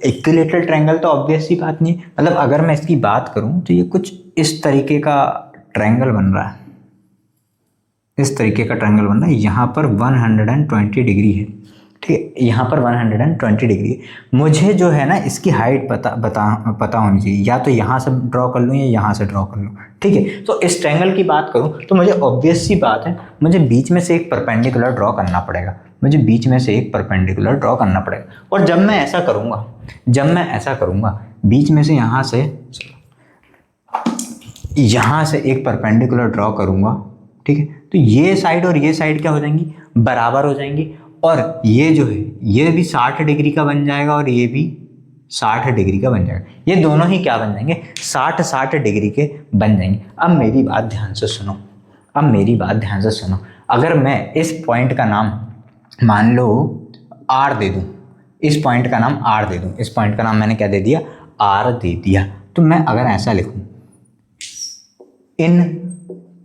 A: इक्विलैटरल ट्रायंगल तो ऑब्वियस सी बात नहीं है, मतलब अगर मैं इसकी बात करूं तो ये कुछ इस तरीके का ट्रायंगल बन रहा है, इस तरीके का ट्रायंगल बन रहा है। यहाँ पर 120 डिग्री है, ठीक है, यहाँ पर 120 डिग्री है। मुझे जो है ना इसकी हाइट पता होनी चाहिए, या तो यहाँ से ड्रॉ कर लूँ या यहाँ से ड्रॉ कर लूँ, ठीक है। तो इस ट्रायंगल की बात करूँ तो मुझे ऑब्वियस सी बात है, मुझे बीच में से एक परपेंडिकुलर ड्रॉ करना पड़ेगा, और जब मैं ऐसा करूँगा बीच में से यहाँ से एक परपेंडिकुलर ड्रॉ करूँगा, ठीक है। तो ये साइड और ये साइड क्या हो जाएंगी, बराबर हो जाएंगी, और ये जो है ये भी 60 डिग्री का बन जाएगा और ये भी 60 डिग्री का बन जाएगा। ये दोनों ही क्या बन जाएंगे, 60 डिग्री के बन जाएंगे। अब मेरी बात ध्यान से सुनो, अगर मैं इस पॉइंट का नाम मान लो R दे दूं, इस पॉइंट का नाम मैंने क्या दे दिया, R दे दिया। तो मैं अगर ऐसा लिखूं, इन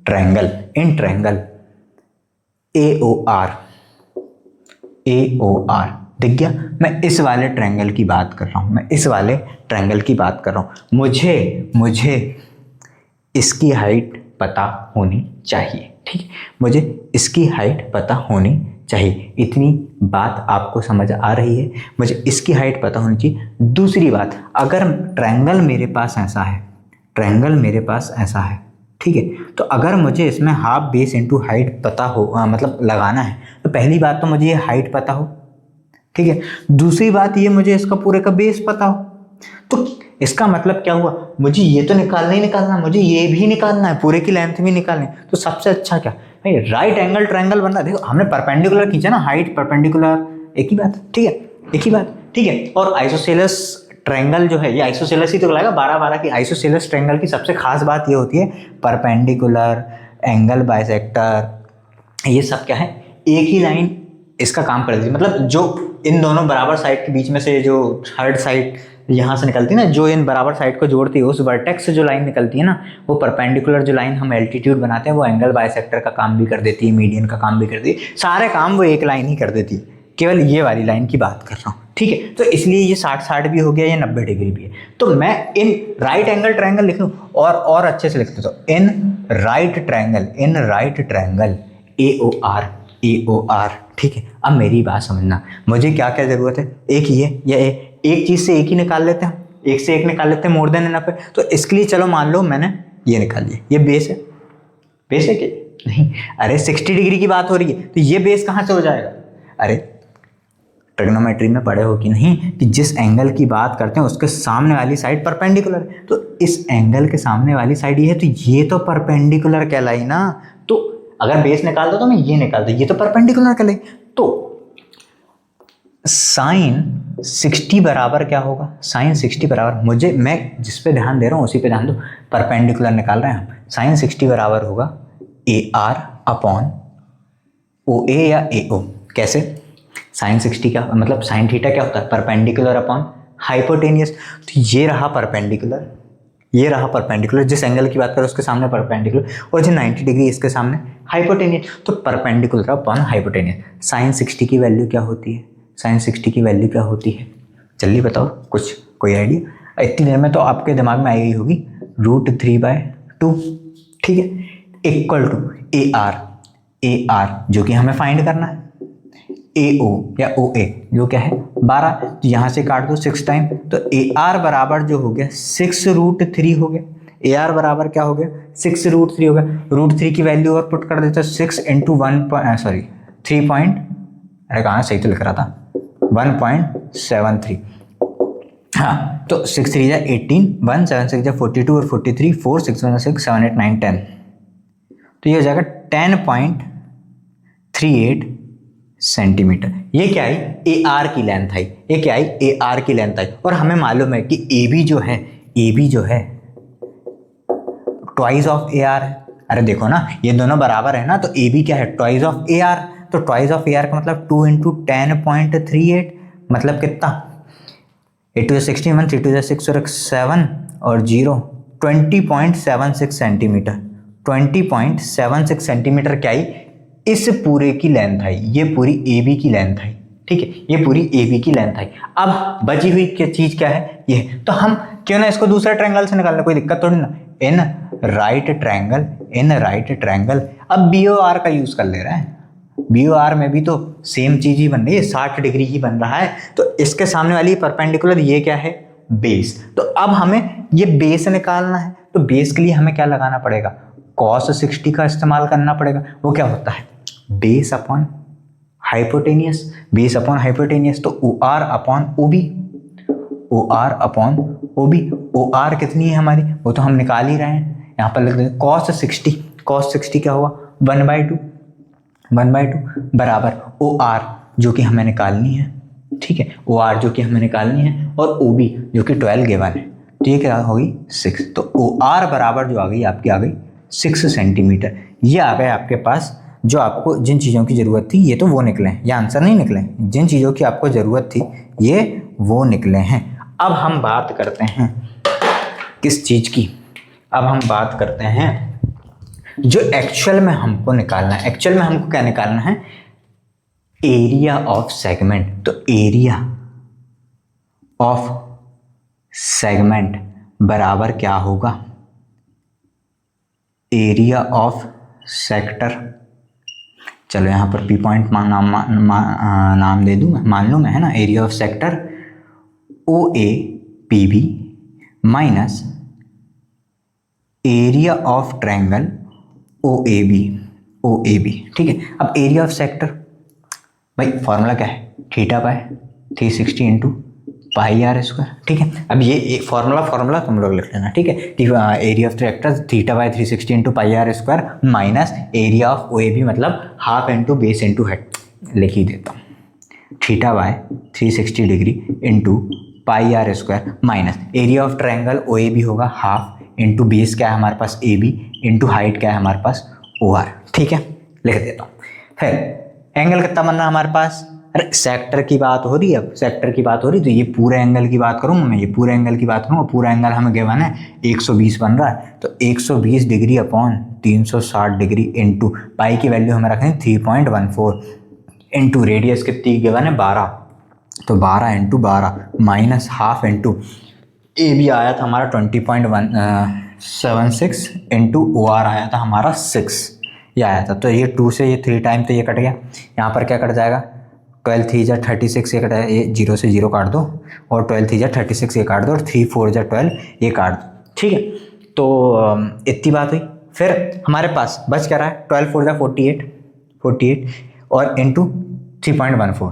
A: ट्रायंगल AOR, दिख गया। मैं इस वाले ट्रायंगल की बात कर रहा हूँ, मुझे इसकी हाइट पता होनी चाहिए, ठीक है, मुझे इसकी हाइट पता होनी चाहिए। इतनी बात आपको समझ आ रही है, मुझे इसकी हाइट पता होनी चाहिए। दूसरी बात, अगर ट्रायंगल मेरे पास ऐसा है, ठीक है, तो अगर मुझे इसमें हाफ बेस इंटू हाइट पता हो, मतलब लगाना है, तो पहली बात तो मुझे ये हाइट पता हो, ठीक है। दूसरी बात ये मुझे इसका पूरे का बेस पता हो। तो इसका मतलब क्या हुआ, मुझे ये तो निकालना, मुझे ये भी निकालना है, पूरे की लेंथ भी निकालनी है। तो सबसे अच्छा क्या भाई, राइट एंगल ट्रायंगल बन रहा है। देखो हमने परपेंडिकुलर खींचा ना, हाइट परपेंडिकुलर, एक ही बात, ठीक है। और आइसोसेलेस ट्रायंगल जो है, ये आइसोसेलेस ही तो लाएगा 12 की। आइसोसेलेस ट्रायंगल की सबसे खास बात ये होती है, परपेंडिकुलर, एंगल बाइसेक्टर, ये सब क्या है, एक ही लाइन इसका काम कर देती है। मतलब जो इन दोनों बराबर साइड के बीच में से जो थर्ड साइड यहाँ से निकलती है ना, जो इन बराबर साइड को जोड़ती है, उस वर्टेक्स से जो लाइन निकलती है ना, वो परपेंडिकुलर जो लाइन हम एल्टीट्यूड बनाते हैं, वो एंगल बाइसेक्टर का काम भी कर देती है, मीडियन का काम भी कर देती है, सारे काम वो एक लाइन ही कर देती है। केवल ये वाली लाइन की बात कर रहा हूँ, ठीक है। तो इसलिए ये 60 भी हो गया, ये 90 डिग्री भी है। तो मैं इन राइट एंगल ट्रायंगल लिख लूँ और अच्छे से लिख देता हूँ, इन राइट ट्रायंगल AOR, ठीक है। अब मेरी बात समझना, मुझे क्या क्या जरूरत है, एक ही है या एक चीज से एक ही निकाल लेते हैं, एक से एक निकाल लेते हैं, मोर देन इनफ है। तो इसके लिए चलो मान लो मैंने ये निकाल लिया, ये बेस है क्या, नहीं, अरे 60 डिग्री की बात हो रही है, तो ये बेस कहाँ से हो जाएगा, अरे ट्रिग्नोमेट्री में पढ़े हो कि नहीं कि जिस एंगल की बात करते हैं उसके सामने वाली साइड परपेंडिकुलर है, तो इस एंगल के सामने वाली साइड ये है, तो ये तो परपेंडिकुलर कहलाई ना। तो अगर बेस निकाल दो तो मैं ये निकाल दो, ये तो परपेंडिकुलर कहलाई। तो साइन 60 बराबर क्या होगा, साइन 60 बराबर, मुझे मैं जिस पे ध्यान दे रहा हूँ उसी पे ध्यान दो, परपेंडिकुलर निकाल रहे हैं हम। साइन 60 बराबर होगा AR अपॉन OA या AO। कैसे, साइन 60 क्या मतलब साइन थीटा क्या होता है, परपेंडिकुलर अपॉन हाइपोटेनियस। तो ये रहा परपेंडिकुलर, ये रहा परपेंडिकुलर, जिस एंगल की बात करें उसके सामने परपेंडिकुलर, और जो 90 डिग्री इसके सामने हाइपोटेनियस, तो परपेंडिकुलर अपॉन हाइपोटेनियस। साइन 60 की वैल्यू क्या होती है, साइन 60 की वैल्यू क्या होती है, जल्दी बताओ, कुछ कोई आइडिया? इतनी देर में तो आपके दिमाग में आई गई होगी, √3/2, ठीक है, इक्वल टू AR जो कि हमें फाइंड करना है, AO या OA जो क्या है 12, तो यहाँ से काट दो 6 टाइम, तो AR बराबर जो हो गया 6√3 हो गया। AR बराबर क्या हो गया, 6√3 हो गया। √3 की वैल्यू और पुट कर देते 6 इंटू 3 पॉइंट, अरे कहाँ सही तो लिख रहा था, 1.73। हाँ, तो 6 3 जा 18, 1 7 6 जा 42 और 43, 4 6 1 6 7 8 9 10, तो ये हो जाएगा 10.38 सेंटीमीटर। ये क्या है, AR की लेंथ है, ये क्या है, AR की लेंथ है। और हमें मालूम है कि AB जो है ट्वाइस ऑफ AR है। अरे देखो ना, ये दोनों बराबर है ना, तो AB क्या है, ट्वाइस ऑफ AR, तो ट्वाइस ऑफ AR का मतलब 2 इंटू 10.38, मतलब कितना, 8 2 16, 1 3 2 6 और 7 और 0, 20.76 सेंटीमीटर। 20.76 सेंटीमीटर क्या है, इस पूरे की लेंथ है, ये पूरी AB की लेंथ है, ठीक है, ये पूरी AB की लेंथ है। अब बची हुई क्या चीज क्या है, ये, तो हम क्यों ना इसको दूसरे ट्रायंगल से निकालना, कोई दिक्कत थोड़ी ना। इन राइट ट्रायंगल, अब BOR का यूज कर ले रहे हैं, BOR में भी तो सेम चीज ही बन रही है, 60 डिग्री ही बन रहा है। तो इसके सामने वाली परपेंडिकुलर, ये क्या है, बेस। तो अब हमें ये बेस निकालना है, तो बेस के लिए हमें क्या लगाना पड़ेगा, cos 60 का इस्तेमाल करना पड़ेगा। वो क्या होता है, base upon hypotenuse, base upon hypotenuse, तो OR अपॉन OB, OR कितनी है हमारी, वो तो हम निकाल ही रहे हैं, यहाँ पर लिख देते cos 60 क्या हुआ 1/2 बराबर OR जो कि हमें निकालनी है, ठीक है, OR जो कि हमें निकालनी है, और OB जो कि 12 गिवन है, तो ये क्या होगी 6। तो OR बराबर जो आ गई आपकी, आ गई 6 सेंटीमीटर। ये आ गए आपके पास, जो आपको जिन चीज़ों की ज़रूरत थी, ये तो वो निकले हैं, ये आंसर नहीं निकले, जिन चीज़ों की आपको ज़रूरत थी ये वो निकले हैं। अब हम बात करते हैं किस चीज़ की, अब हम बात करते हैं जो एक्चुअल में हमको निकालना है। एक्चुअल में हमको क्या निकालना है, एरिया ऑफ सेगमेंट। तो एरिया ऑफ सेगमेंट बराबर क्या होगा, एरिया ऑफ सेक्टर, चलो यहाँ पर P पॉइंट नाम दे दूँ, मान लूँ मैं, है ना, area of sector OAPB minus area of triangle OAB, ठीक है। अब एरिया ऑफ सेक्टर, भाई फॉर्मूला क्या है, θ/360 इंटू πr², ठीक है। अब ये फॉर्मूला तुम लोग लिख लेना, ठीक है। Area of sector θ/360 into πr² minus area of OAB मतलब half into base into height, लिख ही देता हूँ, θ/360 degree into πr² minus area of triangle OAB होगा हाफ इंटू बेस क्या है हमारे पास AB इंटू हाइट क्या है हमारे पास OR, ठीक है, लिख देता हूँ। फिर एंगल कितना बन रहा है हमारे पास, अरे सेक्टर की बात हो रही है, अब सेक्टर की बात हो रही, तो ये पूरे एंगल की बात करूँगा मैं, ये पूरे एंगल की बात करूँगा, पूरा एंगल हमें गिवन है 120 बन रहा है, तो 120 degree upon 360 degree into pi की वैल्यू हमें रखें 3.14 इंटू रेडियस कितनी गिवन है 12, तो 12 इंटू 12 माइनस हाफ इंटू ए भी आया था हमारा 20.76 इंटू OR आया था हमारा 6, ये आया था। तो ये 2 से ये 3 टाइम तो ये कट गया, यहाँ पर क्या कट जाएगा, 12 3 जा 36 ये कटा, ये 0 से 0 काट दो, और 12 3 जा 36 ये काट दो, और 3 4 जा 12 ये काट दो, ठीक है। तो इतनी बात हुई। फिर हमारे पास बच क्या रहा है, 12 4 जा 48 और इंटू 3.14,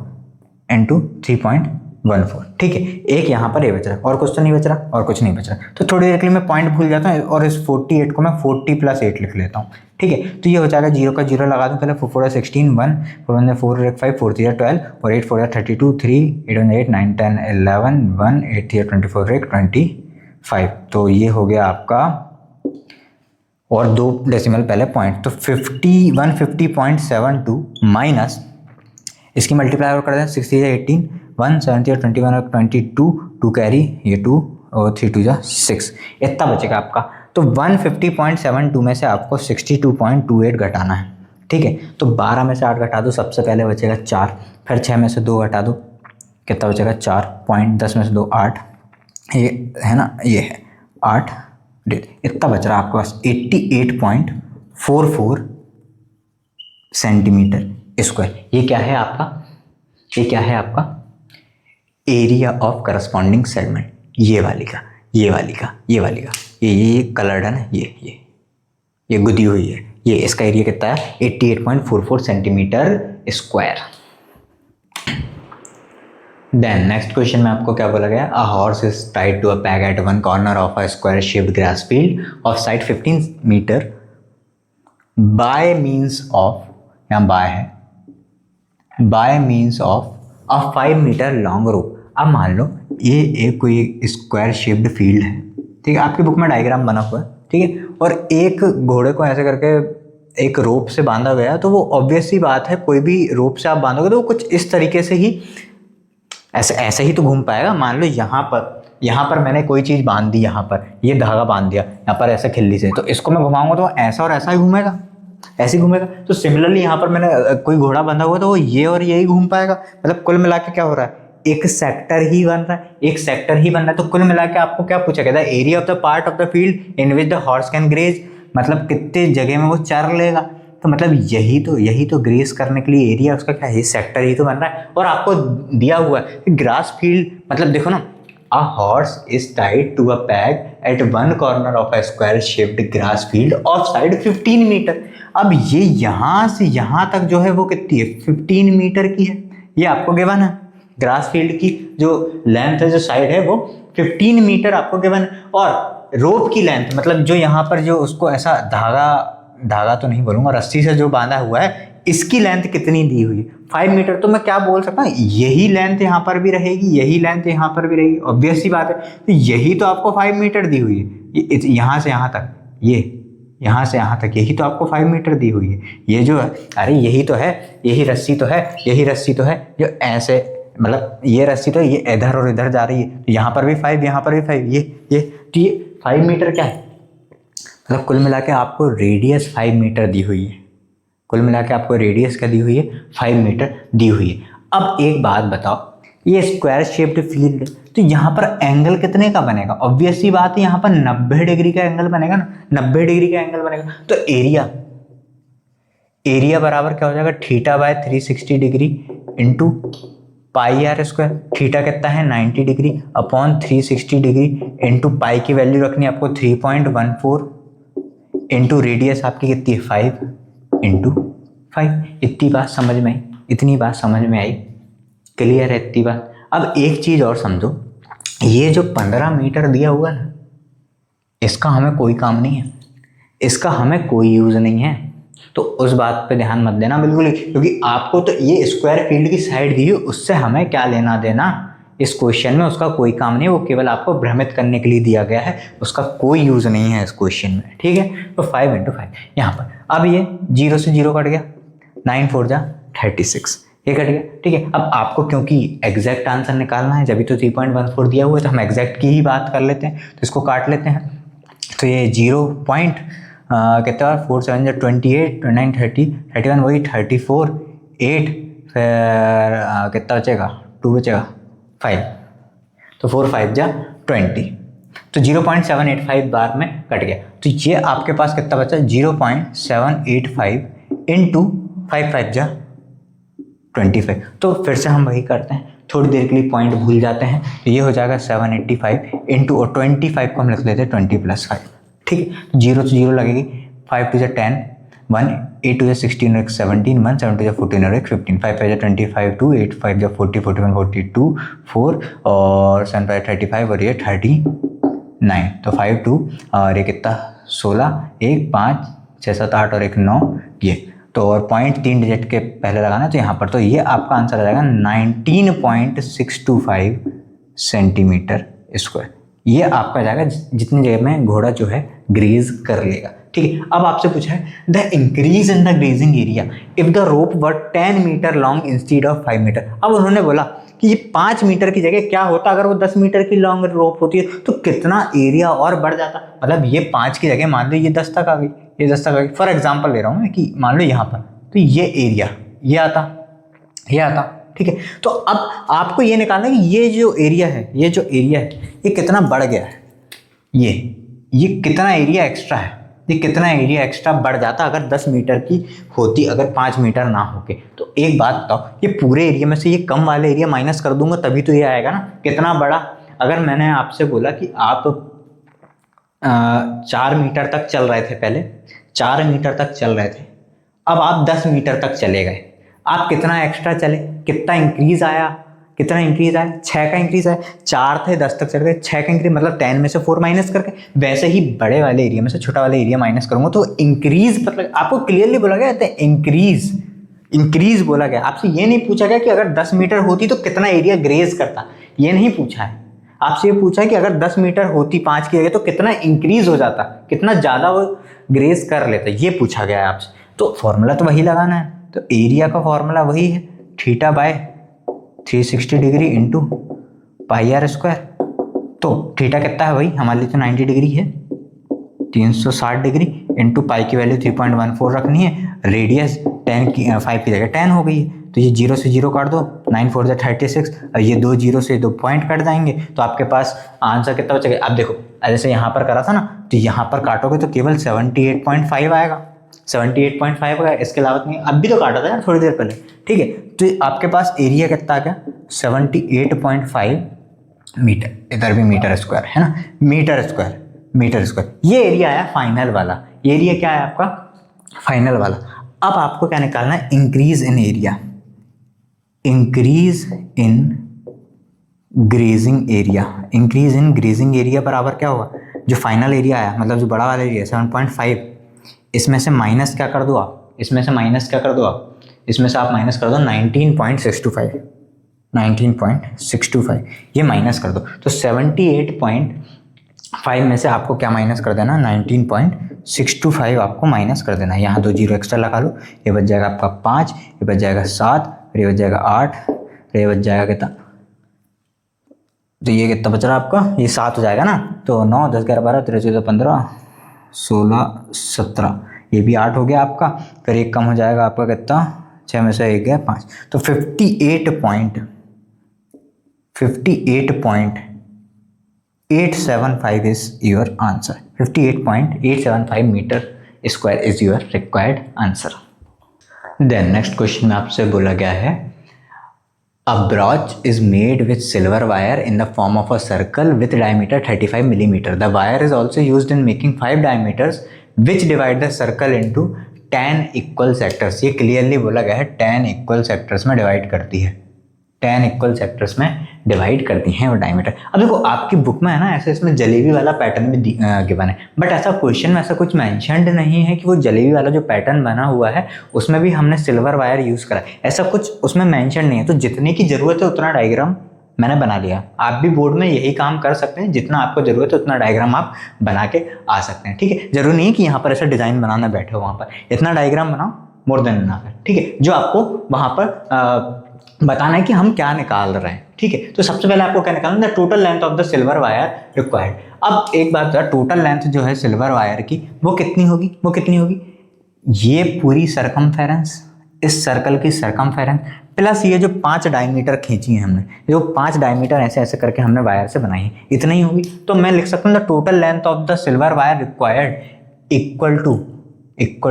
A: इंटू 3.14, ठीक है। एक यहाँ पर ये बच रहा, और कुछ तो नहीं बच रहा, और कुछ नहीं बच रहा, तो थोड़ी देर के लिए मैं पॉइंट भूल जाता हूँ और इस 48 को मैं 40 + 8 लिख लेता हूँ, ठीक है। तो ये हो जाएगा, 0 का 0 लगा दूँ पहले, 4 4 16, 1 4 1 4 5 4 3 12 और 8 4 32 3 8 1 8 9 10 11 1 8 3 24 25, तो ये हो गया आपका, और 2 डेसिमल पहले पॉइंट, तो 150.72 माइनस इसकी मल्टीप्लाई और कर दें, 6 3 18 1 7 21 और 22 2 कैरी, ये 2 और 3 2 6, इतना बचेगा आपका। तो 150.72 में से आपको 62.28 घटाना है, ठीक है। तो 12 में से 8 घटा दो, सबसे पहले बचेगा 4, फिर 6 में से 2 घटा दो, कितना बचेगा 4 पॉइंट, 10 में से 2 8, ये है ना, ये है 8, इतना बच रहा है आपके पास 88.44 सेंटीमीटर स्क्वायर। ये क्या है आपका, ये क्या है आपका एरिया ऑफ करस्पॉन्डिंग सेगमेंट, ये वाली का, ये वाली का, ये वाली का, ये कलर्ड है ना, ये गुदी हुई है, ये इसका एरिया कितना है 88.44 centimetre square. Then next question में आपको क्या बोला गया, a horse is tied to a peg at one corner of a square shaped grass field of side 15 metre by means of, यहाँ बाय है, by means of a 5 metre long rope. अब मान लो ये एक कोई स्क्वायर शेप्ड फील्ड है, ठीक है, आपकी बुक में डायग्राम बना हुआ है, ठीक है, और एक घोड़े को ऐसे करके एक रोप से बांधा गया, तो वो ऑब्वियस सी बात है, कोई भी रोप से आप बांधोगे तो वो कुछ इस तरीके से ही ऐसे ही तो घूम पाएगा। मान लो यहाँ पर मैंने कोई चीज़ बांध दी, यहाँ पर ये धागा बांध दिया यहाँ पर ऐसे खिल्ली से, तो इसको मैं घुमाऊंगा तो ऐसा और ऐसा ही घूमेगा, ऐसे ही घूमेगा। तो सिमिलरली यहाँ पर मैंने कोई घोड़ा बंधा हुआ तो वो ये और यही घूम पाएगा। मतलब कुल मिला के क्या हो रहा है, एक सेक्टर ही बन रहा है, एक सेक्टर ही बन रहा है। तो कुल मिला के आपको क्या पूछा गया था, area of the part of the field in which the horse can graze, मतलब कितने जगह में वो चर लेगा। तो मतलब यही तो ग्रेस करने के लिए एरिया उसका क्या है, ये सेक्टर ही तो बन रहा है। और आपको दिया हुआ है ग्रास फील्ड, मतलब देखो ना, a horse is tied to a peg at one corner of a square shaped grass field of side 15 metre. अब ये यहाँ से यहाँ तक जो है वो कितनी है, 15 मीटर की है, ये आपको गिवन है। ग्रास फील्ड की जो लेंथ है, जो साइड है, वो 15 मीटर आपको गिवन है। और रोप की लेंथ, मतलब जो यहाँ पर जो उसको ऐसा धागा तो नहीं बोलूँगा, रस्सी से जो बांधा हुआ है, इसकी लेंथ कितनी दी हुई है, 5 मीटर। तो मैं क्या बोल सकता हूँ, यही लेंथ यहाँ पर भी रहेगी, यही लेंथ यहाँ पर भी रहेगी, ऑब्वियस सी बात है। तो यही तो आपको 5 मीटर दी हुई है, यहाँ से यहाँ तक, ये यहाँ से यहाँ तक, यही तो आपको 5 मीटर दी हुई है। ये जो है, अरे यही तो है, यही रस्सी तो है, यही रस्सी तो है, जो ऐसे, मतलब ये रस्सी तो ये इधर और इधर जा रही है, तो यहाँ पर भी 5, यहाँ पर भी 5, तो ये 5 मीटर क्या है, मतलब कुल मिला के आपको रेडियस 5 मीटर दी हुई है। कुल मिला के आपको रेडियस क्या दी हुई है, 5 मीटर दी हुई है। अब एक बात बताओ, ये स्क्वायर शेप्ड फील्ड, तो यहाँ पर एंगल कितने का बनेगा, ऑब्वियस सी बात है, यहाँ पर 90 डिग्री का एंगल बनेगा ना, 90 डिग्री का एंगल बनेगा। तो एरिया बराबर क्या हो जाएगा, θ/360 degree into pi are square. Theta कितना है, 90 degree upon 360 degree into pi की वैल्यू रखनी है आपको 3.14 इंटू रेडियस आपकी कितनी है 5 इंटू 5। इतनी बात समझ में आई, इतनी बात समझ में आई, क्लियर है इतनी बात। अब एक चीज़ और समझो, ये जो 15 मीटर दिया हुआ है ना, इसका हमें कोई काम नहीं है, इसका हमें कोई यूज़ नहीं है। तो उस बात पे ध्यान मत देना बिल्कुल ही, क्योंकि आपको तो ये स्क्वायर फील्ड की साइड दी है, उससे हमें क्या लेना देना इस क्वेश्चन में, उसका कोई काम नहीं है, वो केवल आपको भ्रमित करने के लिए दिया गया है, उसका कोई यूज़ नहीं है इस क्वेश्चन में, ठीक है। तो 5 इंटू 5 यहाँ पर, अब ये 0 से 0 कट गया, 9 4 जा 36, ये कट गया, ठीक है। अब आपको क्योंकि एग्जैक्ट आंसर निकालना है, जब भी तो 3.14 दिया हुआ है, तो हम एग्जैक्ट की ही बात कर लेते हैं, तो इसको काट लेते हैं। तो ये 0 पॉइंट कितना 4 7 28 9 30 31, वही 34 8, फिर कितना बचेगा 2 बचेगा 5, तो 4 5 जा 20, तो 0.785 बार में कट गया। तो ये आपके पास कितना बचा, 0.785 इंटू 5 5 जा 25। तो फिर से हम वही करते हैं, थोड़ी देर के लिए पॉइंट भूल जाते हैं, तो ये हो जाएगा 785 इंटू, और 25 को हम लिख लेते हैं 20 + 5, ठीक है। 0 से 0 लगेगी, 5 2 10, 1 8 टू 16 और एक 17 1 7 टू 14 और एक 15 5 5 25 2 8 5 40 41 42 4 और 7 5 35 और ये 39 तो 5 2 और ये कितना 16 1 5 6 7 8 और एक 9 ये तो और पॉइंट 3 डिजिट के पहले लगाना तो यहाँ पर तो ये आपका आंसर आ जाएगा 19.625 सेंटीमीटर स्क्वायर। ये आपका जाएगा जितनी जगह में घोड़ा जो है ग्रेज कर लेगा। ठीक है, अब आपसे पूछा है the increase in the grazing area if the rope were 10 metre long instead of 5 metre. अब उन्होंने बोला कि ये 5 मीटर की जगह क्या होता अगर वो 10 मीटर की लॉन्ग रोप होती है तो कितना एरिया और बढ़ जाता। मतलब ये 5 की जगह मान लो ये 10 तक आ गई, ये 10 तक आ गई। फॉर एग्जाम्पल ले रहा हूँ मैं कि मान लो यहाँ पर तो ये एरिया ये आता। ठीक है, तो अब आपको ये निकालना है कि ये जो एरिया है ये कितना बढ़ गया है। ये कितना एरिया एक्स्ट्रा है, ये कितना एरिया एक्स्ट्रा बढ़ जाता अगर 10 मीटर की होती, अगर 5 मीटर ना होके। तो एक बात बताओ, ये पूरे एरिया में से ये कम वाले एरिया माइनस कर दूंगा तभी तो ये आएगा ना कितना बड़ा। अगर मैंने आपसे बोला कि आप 4 मीटर तक चल रहे थे, पहले 4 मीटर तक चल रहे थे, अब आप 10 मीटर तक चले गए, आप कितना एक्स्ट्रा चले, कितना इंक्रीज आया, 6 का इंक्रीज आया। 4 थे 10 तक चल गए, 6 का इंक्रीज मतलब 10 में से 4 माइनस करके। वैसे ही बड़े वाले एरिया में से छोटा वाले एरिया माइनस करूंगा तो इंक्रीज, मतलब आपको क्लियरली बोला गया था इंक्रीज बोला गया। आपसे ये नहीं पूछा गया कि अगर 10 मीटर होती तो कितना एरिया ग्रेज करता, ये नहीं पूछा है। आपसे ये पूछा है कि अगर 10 मीटर होती 5 की जगह तो कितना इंक्रीज हो जाता, कितना ज़्यादा वो ग्रेज कर लेता, ये पूछा गया है आपसे। तो फॉर्मूला तो वही लगाना है, तो एरिया का फॉर्मूला वही है theta by 360 degree into pi are square. तो थीटा कितना है भाई, हमारे लिए तो 90 डिग्री है, 360 डिग्री इंटू पाई की वैल्यू 3.14 रखनी है, रेडियस 5 की जगह 10 हो गई है। तो ये 0 से 0 काट दो, 9 4 36, और ये 2 0 से 2 पॉइंट कट जाएंगे तो आपके पास आंसर कितना बचेगा। अब देखो जैसे यहाँ पर करा था ना, तो यहाँ पर काटोगे तो केवल 78.5 आएगा, 78.5 आएगा, इसके अलावा नहीं। अब भी तो काटा था यार थोड़ी देर पहले। ठीक है, तो आपके पास एरिया कितना आ गया 78.5 मीटर, इधर भी मीटर स्क्वायर है ना, मीटर स्क्वायर। ये एरिया आया फाइनल वाला, एरिया क्या है आपका फाइनल वाला। अब आपको क्या निकालना है, increase in area, increase in grazing area बराबर क्या होगा, जो फाइनल एरिया आया मतलब जो बड़ा वाला एरिया 7.5, इसमें से माइनस क्या कर दो आप, इसमें से आप माइनस कर दो 19.625, ये माइनस कर दो। तो 78.5 में से आपको क्या माइनस कर देना, 19.625 आपको माइनस कर देना है। यहाँ 2 जीरो एक्स्ट्रा लगा लो, ये बच जाएगा आपका 5, ये बच जाएगा 7, ये बच जाएगा 8, ये बच जाएगा कितना, तो ये कितना बच रहा है आपका, ये 7 हो जाएगा ना। तो 9 10 11 12 13 14 15 16 17, ये भी 8 हो गया आपका। फिर एक कम हो जाएगा आपका कितना, 6 में से 1 गया 5, तो 58.875 is your answer. 58.875 metre square is your required answer. Then next question में आपसे बोला गया है, A brooch is made with silver wire in the form of a circle with diameter 35 millimeter. The wire is also used in making 5 diameters which divide the circle into 10 equal sectors. ये clearly बोला गया है 10 equal sectors में divide करती है, 10 equal sectors में divide करती हैं वो डायमीटर। अब देखो आपकी बुक में है ना ऐसे इसमें जलेबी वाला पैटर्न भी गिवन है, बट ऐसा क्वेश्चन में ऐसा कुछ मेंशन्ड नहीं है कि वो जलेबी वाला जो पैटर्न बना हुआ है उसमें भी हमने सिल्वर वायर यूज़ करा है, ऐसा कुछ उसमें मेंशन नहीं है। तो जितने की ज़रूरत है उतना डायग्राम मैंने बना लिया। आप भी बोर्ड में यही काम कर सकते हैं, जितना आपको ज़रूरत है उतना डायग्राम आप बना के आ सकते हैं। ठीक है, जरूरी नहीं है कि यहाँ पर ऐसा डिज़ाइन बनाना बैठे हो, वहाँ पर इतना डायग्राम बनाओ, मोर देन इनफ है। ठीक है, जो आपको वहाँ पर बताना है कि हम क्या निकाल रहे हैं। ठीक है, तो सबसे पहले आपको क्या निकालना है, total length of the silver wire required. अब एक बात बता, टोटल लेंथ जो है सिल्वर वायर की वो कितनी होगी, ये पूरी सरकमफेरेंस, इस सर्कल की सरकमफेरेंस प्लस ये जो 5 डायमीटर खींची है हमने, जो 5 डायमीटर ऐसे ऐसे करके हमने वायर से बनाई है, इतनी ही होगी। तो मैं लिख सकता हूँ the total length of the silver wire required equal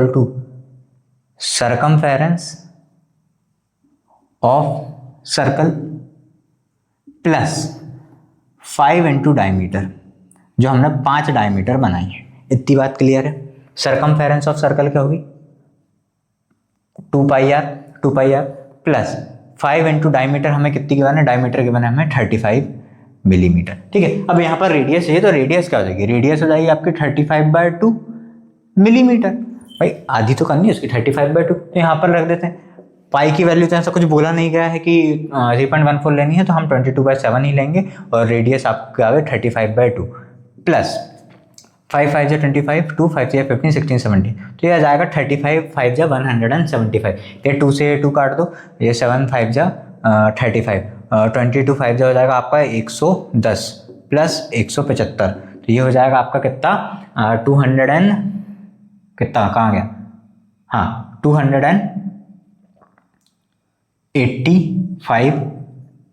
A: to circumference of circle plus 5 into diameter, जो हमने 5 डायमीटर बनाई है। इतनी बात क्लियर है। सरकमफेरेंस ऑफ सर्कल क्या होगी, 2 pi are plus 5 into diameter हमें कितनी गिवन है, डायमीटर गिवन है हमें 35 मिलीमीटर। ठीक है, अब यहाँ पर रेडियस है तो रेडियस क्या हो जाएगी, रेडियस हो जाएगी आपकी 35/2 मिलीमीटर। भाई आधी तो करनी है उसकी 35/2, तो यहाँ पर रख देते हैं। पाई की वैल्यू तो ऐसा कुछ बोला नहीं गया है कि 3.14 लेनी है, तो हम 22/7 ही लेंगे और रेडियस आपका आ गया 35/2 प्लस 5 5 25, 2 5 15 16 17, तो ये आ जाएगा 35 5 175। ये 2 से 2 काट दो, ये 7 5 35, 22 5 हो जाएगा आपका 110 प्लस 175, तो ये हो जाएगा आपका कितना 200 एंड कितना कहाँ गया, हाँ 285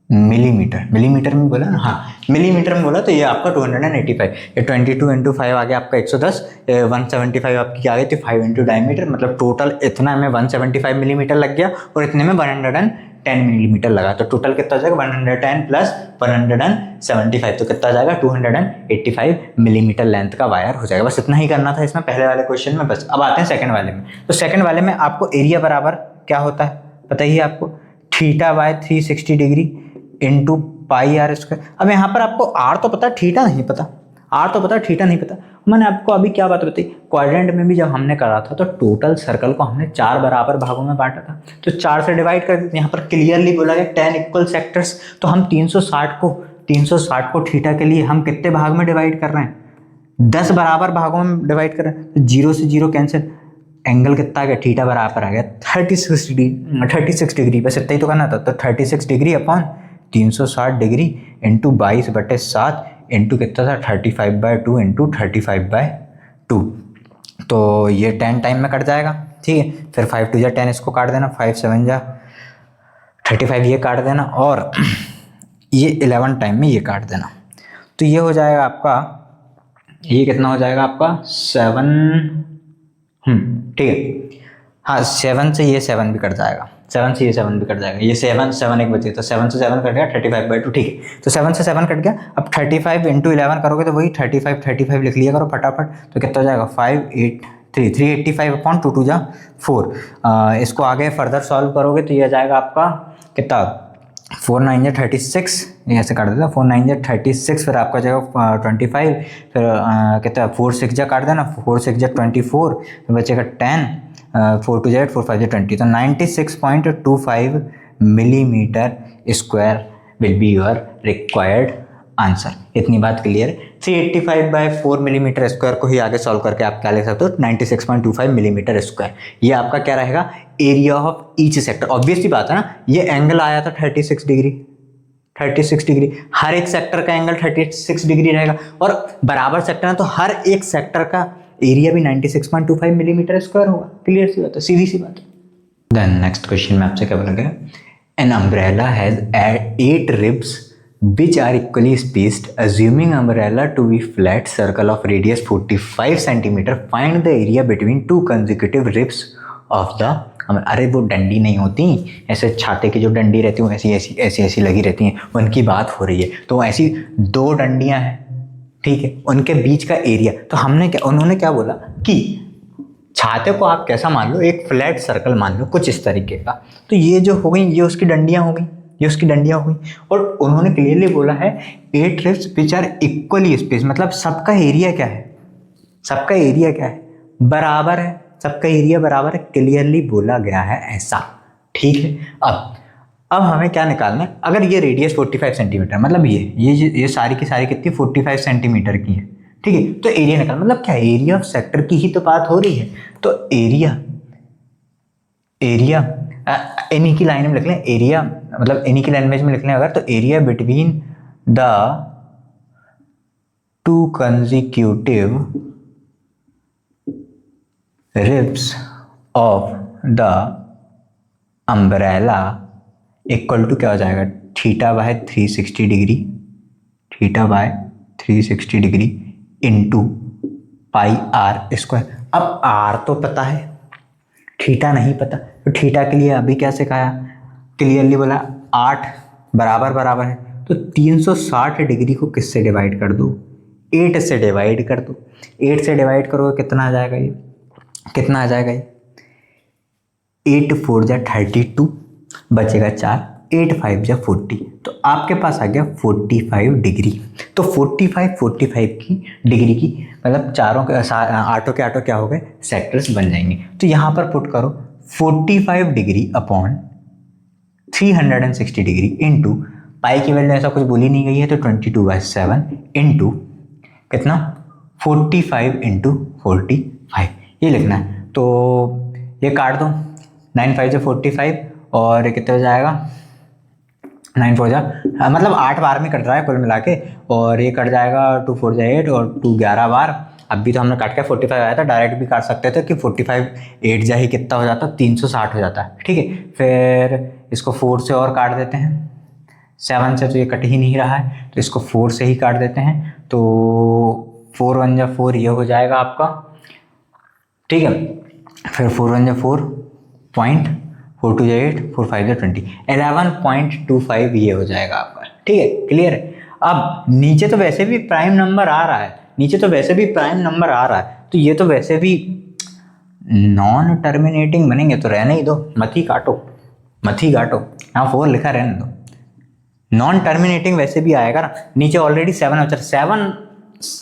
A: मिलीमीटर। मिलीमीटर में बोला ना, हाँ मिलीमीटर में बोला, तो ये आपका 285, ये 22 इंटू 5 आ गया आपका 110, 175 आपकी क्या आ गई थी 5 इंटू डायमीटर, मतलब टोटल इतना में 175 मिलीमीटर लग गया और इतने में 110 मिलीमीटर लगा, तो टोटल कितना हो जाएगा 110 प्लस 175, तो कितना आ जाएगा 285 मिलीमीटर लेंथ का वायर हो जाएगा। बस इतना ही करना था इसमें पहले वाले क्वेश्चन में। बस अब आते हैं सेकंड वाले में। तो सेकंड वाले में आपको एरिया बराबर क्या होता है बताइए आपको, θ/360 degree into pi are square. अब यहाँ पर आपको आर तो पता है, थीटा नहीं पता, आर तो पता है, थीटा नहीं पता। मैंने आपको अभी क्या बात बताई, क्वाड्रेंट में भी जब हमने करा था तो टोटल सर्कल को हमने 4 बराबर भागों में बांटा था, तो 4 से डिवाइड कर देते। यहाँ पर क्लियरली बोला गया 10 इक्वल सेक्टर्स, तो हम 360 को थीटा के लिए हम कितने भाग में डिवाइड कर रहे हैं, 10 बराबर भागों में डिवाइड कर रहे हैं, तो 0 से 0 कैंसिल, एंगल कितना आ गया, थीटा बराबर आ गया 36 डिग्री। बस इतना ही तो करना था, तो 36 degree upon 360 degree into 22/7 into कितना था 35/2 इंटू 35/2, तो ये 10 टाइम में कट जाएगा। ठीक है, फिर 5 2 10, इसको काट देना, 5 7 35 ये काट देना, और ये 11 टाइम में ये काट देना, तो ये हो जाएगा आपका, ये कितना हो जाएगा आपका 7, ठीक है, हाँ 7 से ये 7 भी कट जाएगा, 7 से ये 7 भी कट जाएगा, ये 7 एक बचे, तो 7 से 7 कट गया 35/2। ठीक है, तो 7 से 7 कट गया। अब 35 इंटू 11 करोगे तो वही 35 लिख लिया करो फटाफट, तो कितना हो जाएगा 385 अपॉन 2 2 जा 4। इसको आगे फर्दर सॉल्व करोगे तो ये आ जाएगा आपका कितना 4 9 जा 36, ये ऐसे काट देता, 4 9 जा 36, फिर आपका जाएगा 25, फिर कितना 4 6 जा काट देना, 4 6 जा 24, फिर बचेगा 10, 4 2 जा 8, 4 5 जा 20, तो 96.25 millimetre square will be your required answer. इतनी बात क्लियर है। 385/4 मिलीमीटर स्क्वायर को ही आगे सॉल्व करके आप क्या लिख सकते हो, 96.25 मिलीमीटर स्क्वायर। ये आपका क्या रहेगा, area of each sector. Obviously बात है ना, ये एंगल आया था 36 डिग्री, हर एक सेक्टर का एंगल 36 डिग्री रहेगा, और बराबर सेक्टर है तो हर एक सेक्टर का एरिया भी 96.25 मिलीमीटर स्क्वायर होगा। क्लियर सी बात है, सीधी सी बात है। देन नेक्स्ट क्वेश्चन में आपसे क्या बोला गया, an umbrella has 8 ribs which are equally spaced. Assuming umbrella to be flat circle of radius 45 centimeter, find the area between two consecutive ribs of the। अरे वो डंडी नहीं होती, ऐसे छाते की जो डंडी रहती है ऐसी ऐसी लगी रहती हैं, उनकी बात हो रही है। तो ऐसी 2 डंडियां हैं, ठीक है, उनके बीच का एरिया। तो उन्होंने क्या बोला कि छाते को आप कैसा मान लो, एक फ्लैट सर्कल मान लो कुछ इस तरीके का, तो ये जो हो गई ये उसकी डंडियां हो गई, और उन्होंने क्लियरली बोला है 8 ribs which are equally space, मतलब सबका एरिया क्या है, बराबर है, सबका एरिया बराबर है, क्लियरली बोला गया है ऐसा। ठीक है, अब हमें क्या निकालना है, अगर ये रेडियस 45 सेंटीमीटर, मतलब ये सारी की सारी कितनी 45 सेंटीमीटर की है, ठीक है, तो एरिया निकाल, मतलब क्या, एरिया ऑफ सेक्टर की ही तो बात हो रही है, तो एरिया इन्हीं की लाइन में लिख लें, एरिया मतलब इन्हीं की लैंग्वेज में लिख लें अगर, तो area between the 2 consecutive ribs of the umbrella equal to क्या हो जाएगा, θ/360 degree into pi are square. अब आर तो पता है, थीटा नहीं पता, तो थीटा के लिए अभी क्या सिखाया, क्लियरली बोला 8 बराबर है, तो 360 डिग्री को किससे डिवाइड कर दो, 8 से डिवाइड कर दो। 8 से डिवाइड करोगे कितना आ जाएगा ये, 8 4 जा 32, बचेगा 4, 8 5 जा 40, तो आपके पास आ गया 45 डिग्री। तो 45 की डिग्री की मतलब चारों के आठों के आठों क्या हो गए, सेक्टर्स बन जाएंगे। तो यहाँ पर पुट करो 45 degree upon 360 degree into pi की वैल्यू ऐसा कुछ बोली नहीं गई है, तो 22/7 इंटू कितना 45 इंटू 45 ये लिखना है। तो ये काट दो, 9 5 से 45 और ये कितने हो जाएगा, 9 4 जा मतलब 8 बार में कट रहा है कुल मिला के, और ये कट जाएगा 2 4 जा 8 और 2 11 बार। अभी तो हमने काट के 45 आया था, डायरेक्ट भी काट सकते थे कि 45 8 जा ही कितना हो जाता, 360 हो जाता है। ठीक है, फिर इसको 4 से और काट देते हैं, 7 से तो ये कट ही नहीं रहा है, तो इसको 4 से ही काट देते हैं। तो 4 1 जा 4 ये हो जाएगा आपका, ठीक है। फिर 4 1 जा 4 पॉइंट, 4 2 जा 8, 4 5 जा 20, 11.25 ये हो जाएगा आपका। ठीक है, क्लियर है। अब नीचे तो वैसे भी प्राइम नंबर आ रहा है, तो ये तो वैसे भी नॉन टर्मिनेटिंग बनेंगे, तो रहने ही दो, मत ही काटो, यहाँ 4 लिखा रहने दो। नॉन टर्मिनेटिंग वैसे भी आएगा ना, नीचे ऑलरेडी 7 बचा, 7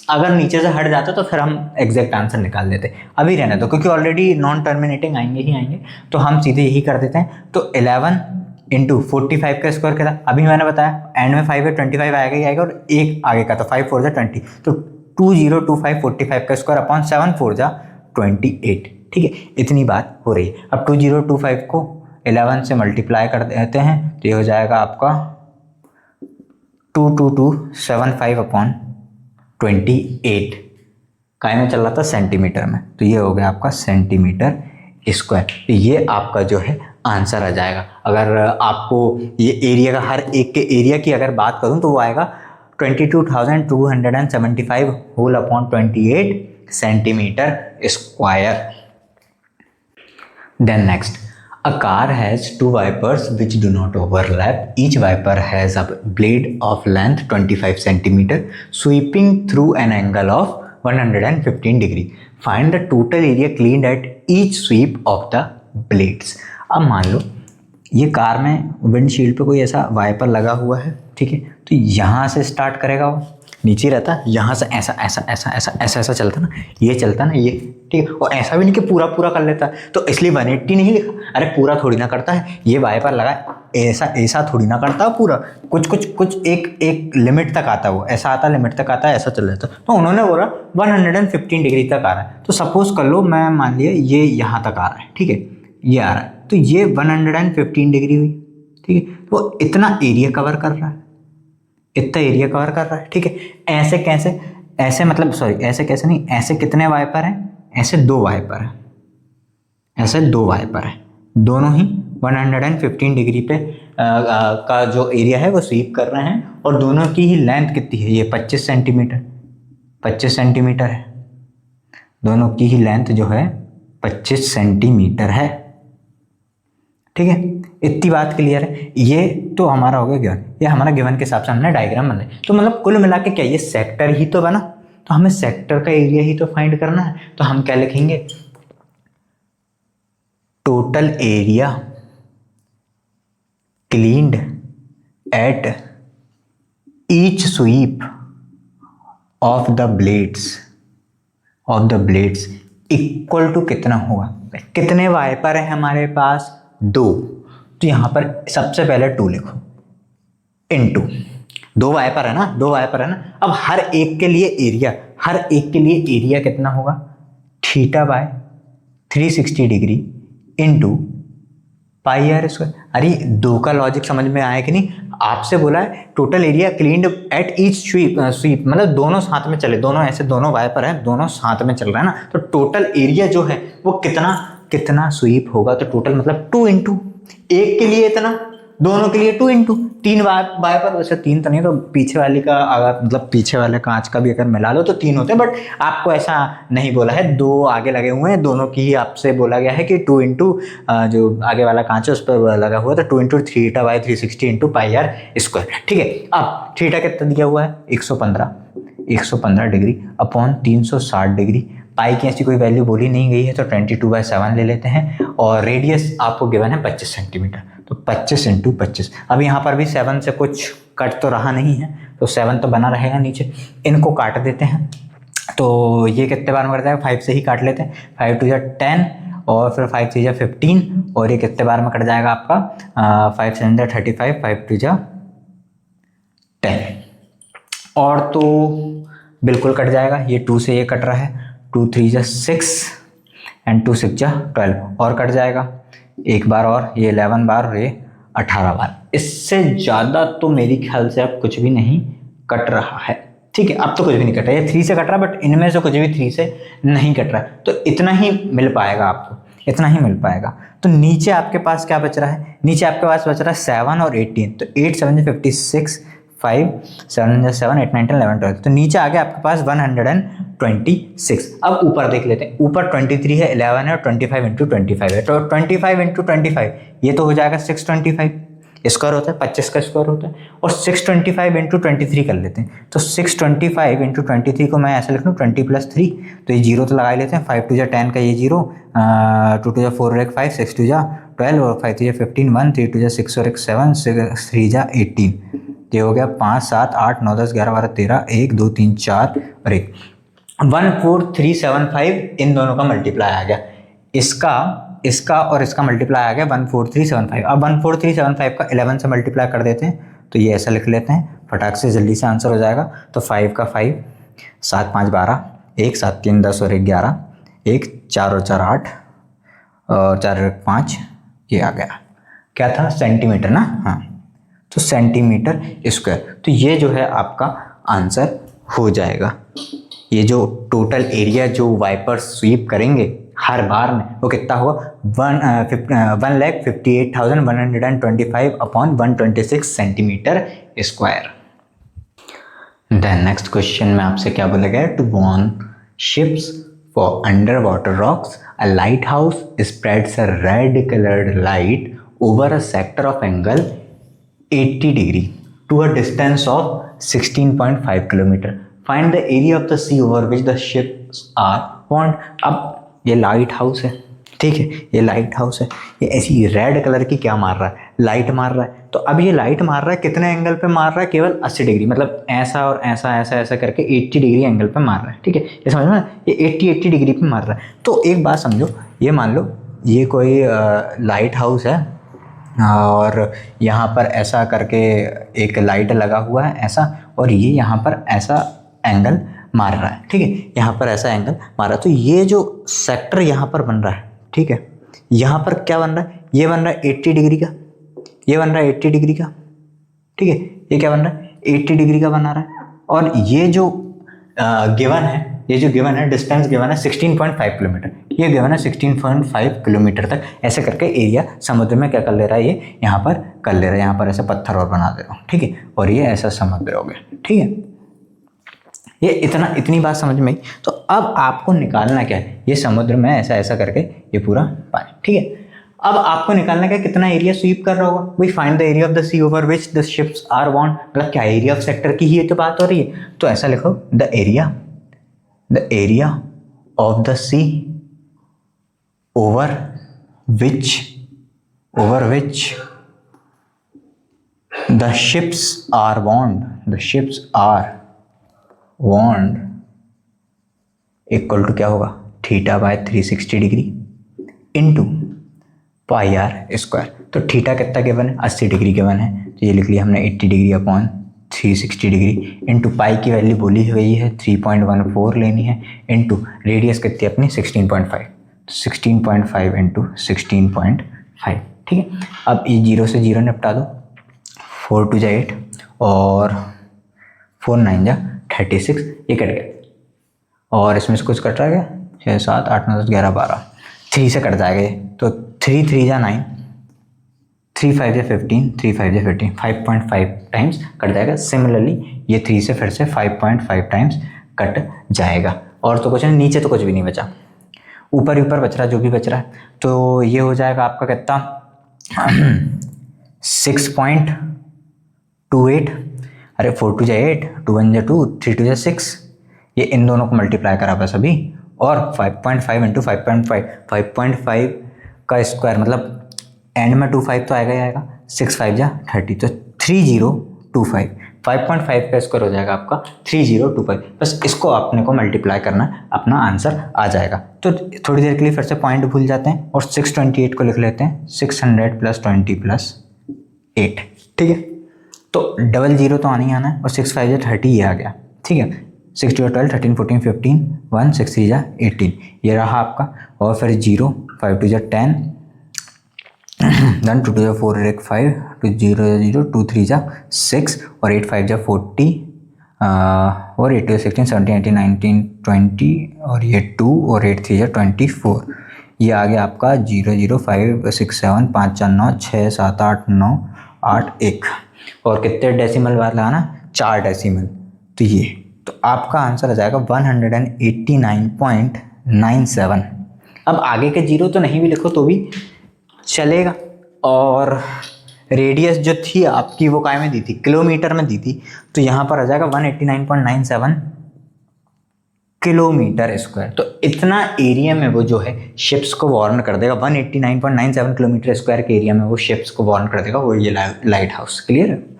A: अगर नीचे से हट जाता तो फिर हम एग्जैक्ट आंसर निकाल देते, अभी रहने दो क्योंकि ऑलरेडी नॉन टर्मिनेटिंग आएंगे, तो हम सीधे यही कर देते हैं। तो 11 इंटू 45 का स्क्वायर क्या था, अभी मैंने बताया एंड में 5 है, 25 आएगा ही आएगा, और एक आगे का, तो 5 4 जा 20, तो 2025 45 का स्क्वायर अपॉन 7 4 जा 28। ठीक है, इतनी बात हो रही है। अब 2025 को 11 से मल्टीप्लाई कर देते हैं, तो ये हो जाएगा आपका 22275 अपॉन 28, काय में चल रहा था, सेंटीमीटर में, तो ये हो गया आपका सेंटीमीटर स्क्वायर। तो ये आपका जो है आंसर आ जाएगा। अगर आपको ये एरिया का, हर एक के एरिया की अगर बात करूं तो वो आएगा 22,275 whole upon 28 centimetre square. Then next, a car has 2 wipers which do not overlap. Each wiper has a blade of length 25 centimeter sweeping through an angle of 115 degree. Find the total area cleaned at each sweep of the blades. अब मान लो ये car में windshield पे कोई ऐसा wiper लगा हुआ है, ठीक है, तो यहाँ से स्टार्ट करेगा, वो नीचे रहता है, यहाँ से ऐसा ऐसा ऐसा ऐसा ऐसा ऐसा चलता ना, ये चलता ना ये, ठीक है, और ऐसा भी नहीं कि पूरा पूरा कर लेता है, तो इसलिए 180 नहीं लिखा, अरे पूरा थोड़ी ना करता है, ये वाइपर लगा ऐसा ऐसा थोड़ी ना करता पूरा, कुछ एक लिमिट तक आता है, वो ऐसा आता लिमिट तक आता है, ऐसा चल जाता, तो उन्होंने बोला 115 डिग्री तक आ रहा है। तो सपोज कर लो मैं मान लिया ये यहाँ तक आ रहा है, ठीक है, ये आ रहा है, तो ये 115 डिग्री हुई, ठीक है, तो इतना एरिया कवर कर रहा है, ठीक है। ऐसे कैसे, ऐसे मतलब सॉरी ऐसे कैसे नहीं, ऐसे कितने वाइपर हैं, ऐसे 2 वाइपर हैं, दोनों ही 115 डिग्री पे का जो एरिया है वो स्वीप कर रहे हैं, और दोनों की ही लेंथ कितनी है, ये 25 सेंटीमीटर है, दोनों की ही लेंथ जो है 25 सेंटीमीटर है, ठीक है। इतनी बात क्लियर है। ये तो हमारा हो गया गिवन, ये हमारा गिवन के हिसाब से हमने डायग्राम बनाई, तो मतलब कुल मिला के क्या ये सेक्टर ही तो बना, तो हमें सेक्टर का एरिया ही तो फाइंड करना है, तो हम क्या लिखेंगे, total area cleaned at each sweep of the blades equal to कितना होगा, कितने वाइपर है हमारे पास, 2, तो यहां पर सबसे पहले 2 लिखो, इनटू 2 वाइपर है ना, अब हर एक के लिए एरिया कितना होगा, theta by 360 degree into pi are square. अरे 2 का लॉजिक समझ में आया कि नहीं, आपसे बोला है total area cleaned at each sweep, मतलब दोनों साथ में चले, दोनों ऐसे दोनों वाइपर हैं, दोनों साथ में चल रहा है ना, तो टोटल एरिया जो है वो कितना स्वीप होगा, तो टोटल मतलब 2 इंटू, एक के लिए इतना, दोनों के लिए 2 इंटू 3 वाइपर, वैसे 3 तो नहीं, तो पीछे वाली का अगर मतलब पीछे वाले कांच का भी अगर मिला लो तो 3 होते हैं, बट आपको ऐसा नहीं बोला है, 2 आगे लगे हुए हैं, दोनों की ही आपसे बोला गया है कि 2 इंटू जो आगे वाला कांच है उस पर लगा हुआ है, तो 2 into theta by 360 into pi are square, ठीक है। अब थीटा कितना दिया हुआ है, 115 डिग्री अपॉन 360 डिग्री पाई की ऐसी कोई वैल्यू बोली नहीं गई है, तो 22/7 ले लेते हैं। और रेडियस आपको गिवन है 25 सेंटीमीटर, तो 25 × 25। अब यहाँ पर भी 7 से कुछ कट तो रहा नहीं है, तो 7 तो बना रहेगा नीचे। इनको काट देते हैं, तो ये कितने बार में कट जाएगा, 5 से ही काट लेते हैं। 5 × 2 = 10 और फिर 5 × 3 = 15 और ये कितने बार में कट जाएगा आपका 5 × 7 = 35, 5 × 2 = 10 और तो बिल्कुल कट जाएगा। ये 2 से ये कट रहा है, 2 × 3 = 6 एंड 2 × 6 = 12 और कट जाएगा एक बार और, ये 11 बार और ये 18 बार। इससे ज़्यादा तो मेरी ख्याल से अब कुछ भी नहीं कट रहा है, ठीक है। अब तो कुछ भी नहीं कट रहा है, ये 3 से कट रहा है, बट इनमें से कुछ भी 3 से नहीं कट रहा है, तो इतना ही मिल पाएगा आपको, इतना ही मिल पाएगा। तो नीचे आपके पास क्या बच रहा है, नीचे आपके पास बच रहा है 7 और 18, तो 8 × 7 = 56, 5 × 7 = 7, 8 × 9 = 11, 12, तो नीचे आ गया आपके पास 126। अब ऊपर देख लेते हैं, ऊपर 23 है, 11 है और 25 × 25 है, तो 25 × 25 ये तो हो जाएगा 625 स्क्वायर होता है, 25 का स्क्वायर होता है। और 625 × 23 कर लेते हैं, तो 625 × 23 को मैं ऐसे लिख लूँ 20 + 3, तो ये 0 तो लगा ही लेते हैं। 5 × 2 = 10 का ये 0, 2 × 2 = 4 और 1 5, 6 × 2 = 12 और 5 × 3 = 15, 1 3 × 2 = 6 और 1 7, 6 × 3 = 18, ये हो गया 5 7 8 9 10 11 12 13, 1 2 3 4 और 1 14375 इन दोनों का मल्टीप्लाई आ गया, इसका और इसका मल्टीप्लाई आ गया 14375। अब 14375 का 11 से मल्टीप्लाई कर देते हैं, तो ये ऐसा लिख लेते हैं, फटाक से जल्दी से आंसर हो जाएगा। तो 5 का 5, 7 5 12, 1 7 3 10 और 1 11, 1 4 और 4 8 और 4 और 1 5, ये आ गया। क्या था, सेंटीमीटर ना, हाँ, तो सेंटीमीटर स्क्वायर। तो ये जो है आपका आंसर हो जाएगा। ये जो टोटल एरिया जो वाइपर स्वीप करेंगे हर बार में, वो कितना होगा, 1,58,125/126 centimetre square. Then next question में आपसे क्या बोला गया, to warn ships for under water rocks a lighthouse spreads a red coloured light over a sector of angle 80 degree to a distance of 16.5 kilometre. Find the area of the sea over which the ships are warned. अब ये light house है, ठीक है, ये light house है, ये ऐसी red colour की क्या मार रहा है, लाइट मार रहा है। तो अब ये लाइट मार रहा है कितने एंगल पे मार रहा है, केवल 80 डिग्री, मतलब ऐसा और ऐसा ऐसा ऐसा करके 80 डिग्री एंगल पे मार रहा है, ठीक है, ये समझ में, ये 80 डिग्री पे मार रहा है। तो एक बात समझो, ये मान लो ये कोई लाइट हाउस है और यहाँ पर ऐसा करके एक लाइट लगा हुआ है ऐसा, और ये यहाँ पर ऐसा एंगल मार रहा है, ठीक है, यहाँ पर ऐसा एंगल मार रहा है। तो ये जो सेक्टर यहाँ पर बन रहा है, ठीक है, यहाँ पर क्या बन रहा है, ये बन रहा है 80 डिग्री का, ये बन रहा है 80 डिग्री का, ठीक है, ये क्या बन रहा है 80 डिग्री का बना रहा है। और ये जो गिवन है, ये जो गिवन है डिस्टेंस गिवन है 16.5 किलोमीटर, ये गिवन है 16.5 किलोमीटर तक। ऐसे करके एरिया समुद्र में क्या कर ले रहा है, ये यहाँ पर कर ले रहा है, यहाँ पर ऐसे पत्थर और बना दे रहा हूँ, ठीक है, और ये ऐसा समुद्र हो गया, ठीक है। ये इतनी बात समझ में आई। तो अब आपको निकालना क्या है, ये समुद्र में ऐसा ऐसा करके ये पूरा पानी, ठीक है। अब आपको निकालना क्या, कितना एरिया स्वीप कर रहा होगा, we find the area of the sea over which the ships are warned, मतलब क्या एरिया ऑफ सेक्टर की ही तो बात हो रही है। तो ऐसा लिखो, the area of the sea over which the ships are warned equal to क्या होगा, θ/360 degree into pi are square. तो थीटा कितना गिवन है, 80 डिग्री गिवन है, तो ये लिख लिया हमने 80 degree upon 360 degree into pi की वैल्यू बोली हुई है 3.14 लेनी है, इंटू रेडियस कितनी अपनी 16.5, 16.5 इंटू 16.5, ठीक है। अब ये 0 से 0 निपटा दो, 4 2 जा 8 और 4 9 जा 36, ये कट गया। और इसमें से कुछ कट रहा है क्या, 6 7 8 9 10 11 12, 3 से कट जाएगा ये, तो 3 3 जा 9, 3 5 जा 15, 3 5 जा 15, 5.5 टाइम्स कट जाएगा। सिमिलरली ये 3 से फिर से 5.5 टाइम्स कट जाएगा। और तो कुछ नहीं, नीचे तो कुछ भी नहीं बचा, ऊपर बच रहा है जो भी बच रहा है। तो ये हो जाएगा आपका कितना 6.28, अरे 4 2 जा 8, 2 1 जा 2, 3 2 जा 6, ये इन दोनों को मल्टीप्लाई करा बस अभी और 5.5 इंटू 5.5, 5.5 का स्क्वायर मतलब एंड में 25 तो आएगा ही आएगा, 6 5 जा 30, तो 3025, 5.5 का स्क्वायर हो जाएगा आपका 3025। बस इसको आपने को मल्टीप्लाई करना है, अपना आंसर आ जाएगा। तो थोड़ी देर के लिए फिर से पॉइंट भूल जाते हैं और 628 को लिख लेते हैं, 600 + 20 + 8, ठीक है। तो 00 तो आना ही आना है और 6 5 जा 30 ये आ गया, ठीक है। 6 2 12, 13 14 15, 1 6 3 जा 18 ये रहा आपका, और फिर 0 5 2 जा 10, देन 2 2 जा 4 8 5, 2 0 0, 2 3 जा 6 और 8 5 जा 40, और 8 2 16 17 18 19 20 और ये 2 और 8 3 जा 24, ये आ गया आपका 0 0 5 6 7 5 4 9 6 7 8 9 8 1, और कितने डेसिमल वाला ना, 4 डेसिमल, तो ये, तो आपका आंसर आ जाएगा 189.97। अब आगे के जीरो तो नहीं भी लिखो तो भी चलेगा, और रेडियस जो थी आपकी वो काय में दी थी, किलोमीटर में दी थी, तो यहाँ पर आ जाएगा 189.97 किलोमीटर स्क्वायर। तो इतना एरिया में वो जो है शिप्स को वार्न कर देगा, 189.97 किलोमीटर स्क्वायर के एरिया में वो शिप्स को वार्न कर देगा, वो ये लाइट हाउस। क्लियर है।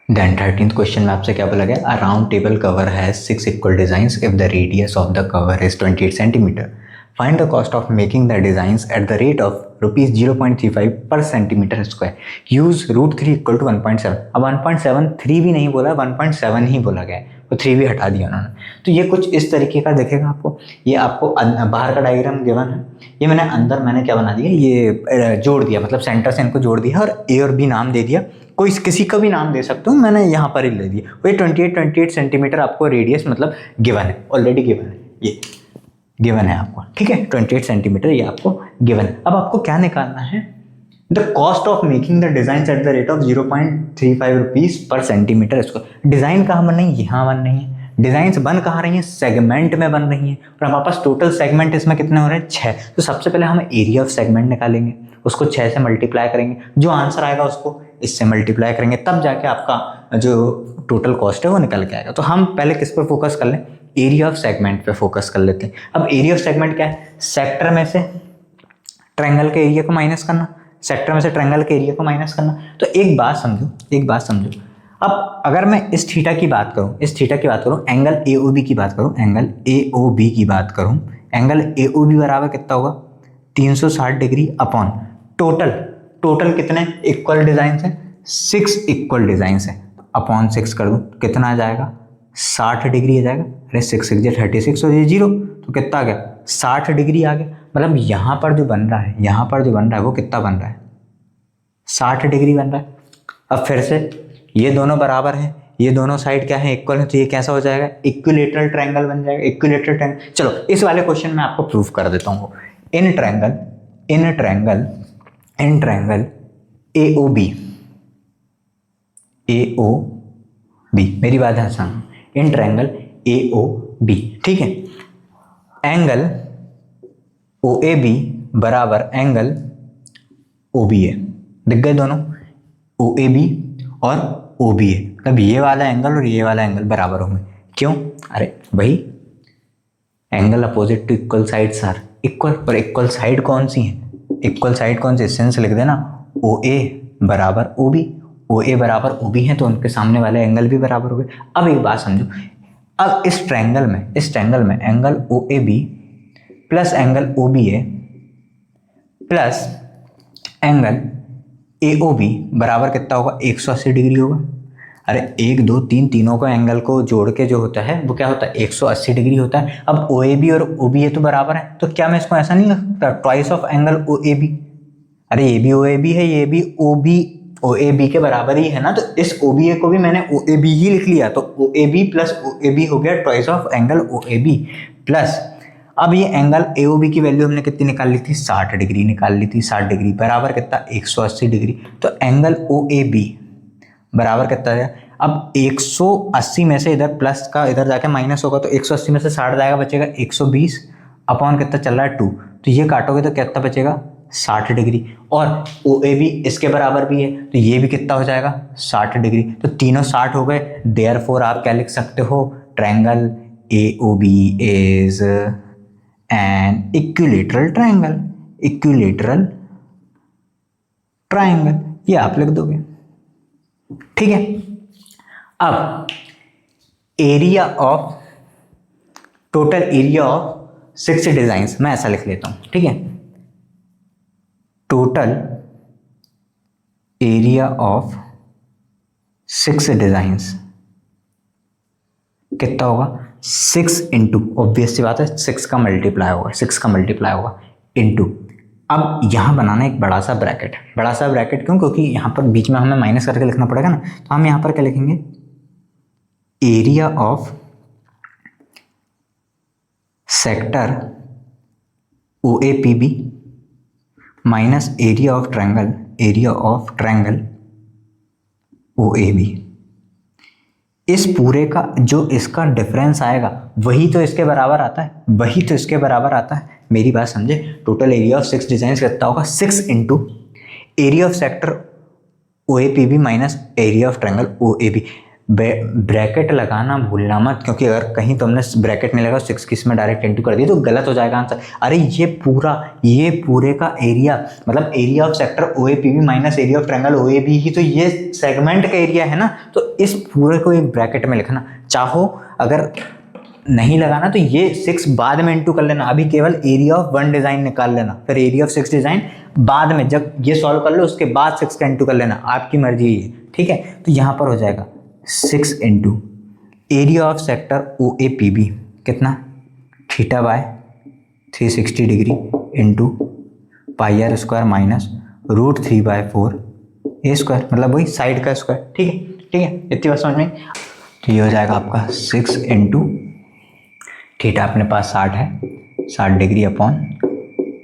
A: देन 13th क्वेश्चन में आपसे क्या बोला गया, अ round table cover has 6 equal designs if the radius of the cover is 28 centimetre, find the cost of making the designs at the rate of ₹0.35 पर centimetre square, use √3 = 1.7। अब 1.73 भी नहीं बोला, 1.7 ही बोला गया है, तो 3 भी हटा दिया उन्होंने। तो ये कुछ इस तरीके का दिखेगा आपको, ये आपको बाहर का डायग्राम गिवन है, ये मैंने अंदर मैंने क्या बना दिया, ये जोड़ दिया, मतलब सेंटर से इनको जोड़ दिया और ए और बी नाम दे दिया, कोई किसी का भी नाम दे सकते हो, मैंने यहाँ पर ही ले दिया। वही 28 सेंटीमीटर आपको रेडियस मतलब गिवन है, ऑलरेडी गिवन है, ये गिवन है आपको, ठीक है। 28 सेंटीमीटर ये आपको गिवन है। अब आपको क्या निकालना है, the cost of making the design at the rate of 0.35 rupees per centimetre square. Design कहाँ बन रही है, यहाँ बन रही है। डिजाइन्स बन कहाँ रही हैं, सेगमेंट में बन रही हैं, और हमारे पास टोटल सेगमेंट इसमें कितने हो रहे हैं, 6। तो सबसे पहले हम एरिया ऑफ सेगमेंट निकालेंगे, उसको 6 से मल्टीप्लाई करेंगे, जो आंसर आएगा उसको इससे मल्टीप्लाई करेंगे, तब जाके आपका जो टोटल कॉस्ट है वो निकल के आएगा। तो हम पहले किस पर फोकस कर लें, एरिया ऑफ सेगमेंट पे फोकस कर लेते हैं। अब एरिया ऑफ सेगमेंट क्या है, सेक्टर में से ट्रायंगल के एरिया को माइनस करना, सेक्टर में से ट्रायंगल के एरिया को माइनस करना। तो एक बात समझो, अब अगर मैं इस थीटा की बात करूं, एंगल AOB की बात करूं, एंगल AOB बराबर कितना होगा, 360 डिग्री अपॉन टोटल कितने इक्वल डिजाइन है, 6 इक्वल डिजाइन है, अपॉन 6 कर दूं, कितना आ जाएगा, 60 डिग्री आ जाएगा। अरे 6 6 36 और ये 0, तो कितना आ गया, 60 डिग्री आ गया। मतलब यहाँ पर जो बन रहा है वो कितना बन रहा है, 60 डिग्री बन रहा है। अब फिर से ये दोनों बराबर हैं, ये दोनों साइड क्या है, इक्वल है, तो ये कैसा हो जाएगा, इक्विलेटरल ट्रायंगल बन जाएगा, इक्विलेटरल ट्रायंगल। चलो इस वाले क्वेश्चन में आपको प्रूफ कर देता हूँ। इन ट्रायंगल AOB, मेरी बात है सुनो, इन ट्रायंगल AOB, ठीक है, एंगल OAB बराबर एंगल OBA, दिख गए दोनों, OAB और OBA, मतलब ये वाला एंगल और ये वाला एंगल बराबर होंगे। क्यों, अरे भाई angle opposite to equal sides are equal, पर इक्वल साइड कौन सी है, सेंस लिख देना, OA बराबर OB है, तो उनके सामने वाले एंगल भी बराबर हो गए। अब एक बात समझो, अब इस ट्रायंगल में angle OAB plus angle OBA plus angle AOB बराबर कितना होगा, 180 डिग्री होगा। अरे 1 2 3 तीनों को एंगल को जोड़ के जो होता है वो क्या होता है, 180 डिग्री होता है। अब OAB और OBA तो बराबर है, तो क्या मैं इसको ऐसा नहीं लिख सकता, ट्वाइस ऑफ एंगल OAB। अरे ये भी OAB है, ये भी OAB के बराबर ही है ना, तो इस OBA को भी मैंने OAB ही लिख लिया, तो OAB प्लस OAB हो गया twice of angle OAB plus, अब ये एंगल AOB की वैल्यू हमने कितनी निकाल ली थी, 60 डिग्री निकाल ली थी, 60 डिग्री बराबर कितना, 180 डिग्री। तो एंगल OAB बराबर कितना है, अब 180 में से इधर प्लस का इधर जाके माइनस होगा, तो 180 में से 60 जाएगा, बचेगा 120 अपॉन कितना चल रहा है 2, तो ये काटोगे तो कितना बचेगा, 60 डिग्री। और OAB इसके बराबर भी है, तो ये भी कितना हो जाएगा, 60 डिग्री। तो तीनों 60 हो गए, देयरफॉर आप क्या लिख सकते हो, triangle AOB is an equilateral triangle, equilateral triangle, ये आप लिख दोगे। ठीक है, अब area of, total area of 6 designs, मैं ऐसा लिख लेता हूं। ठीक है, टोटल एरिया ऑफ 6 डिजाइंस कितना होगा? 6 इंटू, ऑब्वियस सी बात है 6 का मल्टीप्लाई होगा, 6 का मल्टीप्लाई होगा इंटू। अब यहां बनाना एक बड़ा सा ब्रैकेट, बड़ा सा ब्रैकेट क्यों? क्योंकि यहां पर बीच में हमें माइनस करके लिखना पड़ेगा ना, तो हम यहां पर क्या लिखेंगे? Area of sector OAPB minus area of triangle, area of triangle OAB। इस पूरे का जो इसका डिफरेंस आएगा वही तो इसके बराबर आता है, वही तो इसके बराबर आता है। मेरी बात समझे? टोटल एरिया ऑफ 6 डिजाइन कितना होगा? 6 into area of sector OAPB minus area of triangle OAB। Bracket लगाना भूलना मत, क्योंकि अगर कहीं तुमने ब्रैकेट नहीं लगा 6 की इसमें डायरेक्ट इंटू कर दिया तो गलत हो जाएगा आंसर। अरे ये पूरे का एरिया, मतलब area of sector OAPB minus area of triangle OAB ही तो ये सेगमेंट का एरिया है ना, तो इस पूरे को एक ब्रैकेट में लिखना। चाहो अगर नहीं लगाना तो ये 6 बाद में इंटू कर लेना, अभी केवल एरिया ऑफ 1 डिजाइन निकाल लेना, फिर एरिया ऑफ 6 डिजाइन बाद में जब ये सॉल्व कर लो उसके बाद 6 का इंटू कर लेना, आपकी मर्जी है। ठीक है, तो यहाँ पर हो जाएगा 6 into area of sector OAPB कितना? Theta by 360 degree into pi are square minus √3/4 a square, मतलब वही साइड का स्क्वायर। ठीक है, ठीक है, इतनी बात समझ में। तो ये हो जाएगा आपका 6 इंटू थीटा अपने पास 60 है, 60 डिग्री अपॉन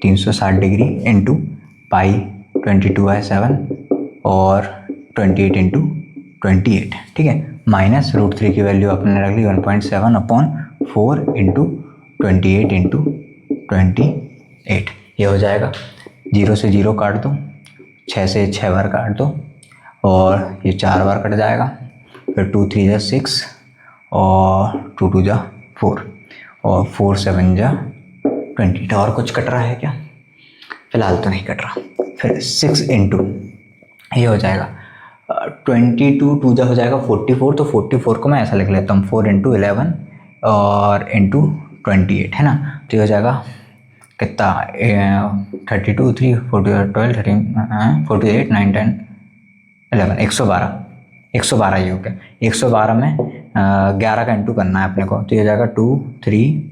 A: 360 डिग्री इंटू पाई 22/7 और 28 इंटू 28। ठीक है, माइनस √3 की वैल्यू आपने रख ली 1.7 अपॉन 4 इंटू 28 इंटू 28। ये हो जाएगा, 0 से 0 काट दो, 6 से 6 बार काट दो और ये 4 बार कट जाएगा, फिर 2 3 जा 6 और 2 2 जा 4 और 4 7 जा 28। और कुछ कट रहा है क्या? फिलहाल तो नहीं कट रहा। फिर 6 इंटू ये हो जाएगा 22, 2 जा हो जाएगा 44, तो 44 को मैं ऐसा लिख लेता हूँ 4 इंटू 11 और इंटू 28, है ना। तो ये हो जाएगा कितना? 32 3 40 12 13 48 9 10 11 112 ये हो गया। 112 में 11 का इंटू करना है अपने को, तो ये हो जाएगा 2 3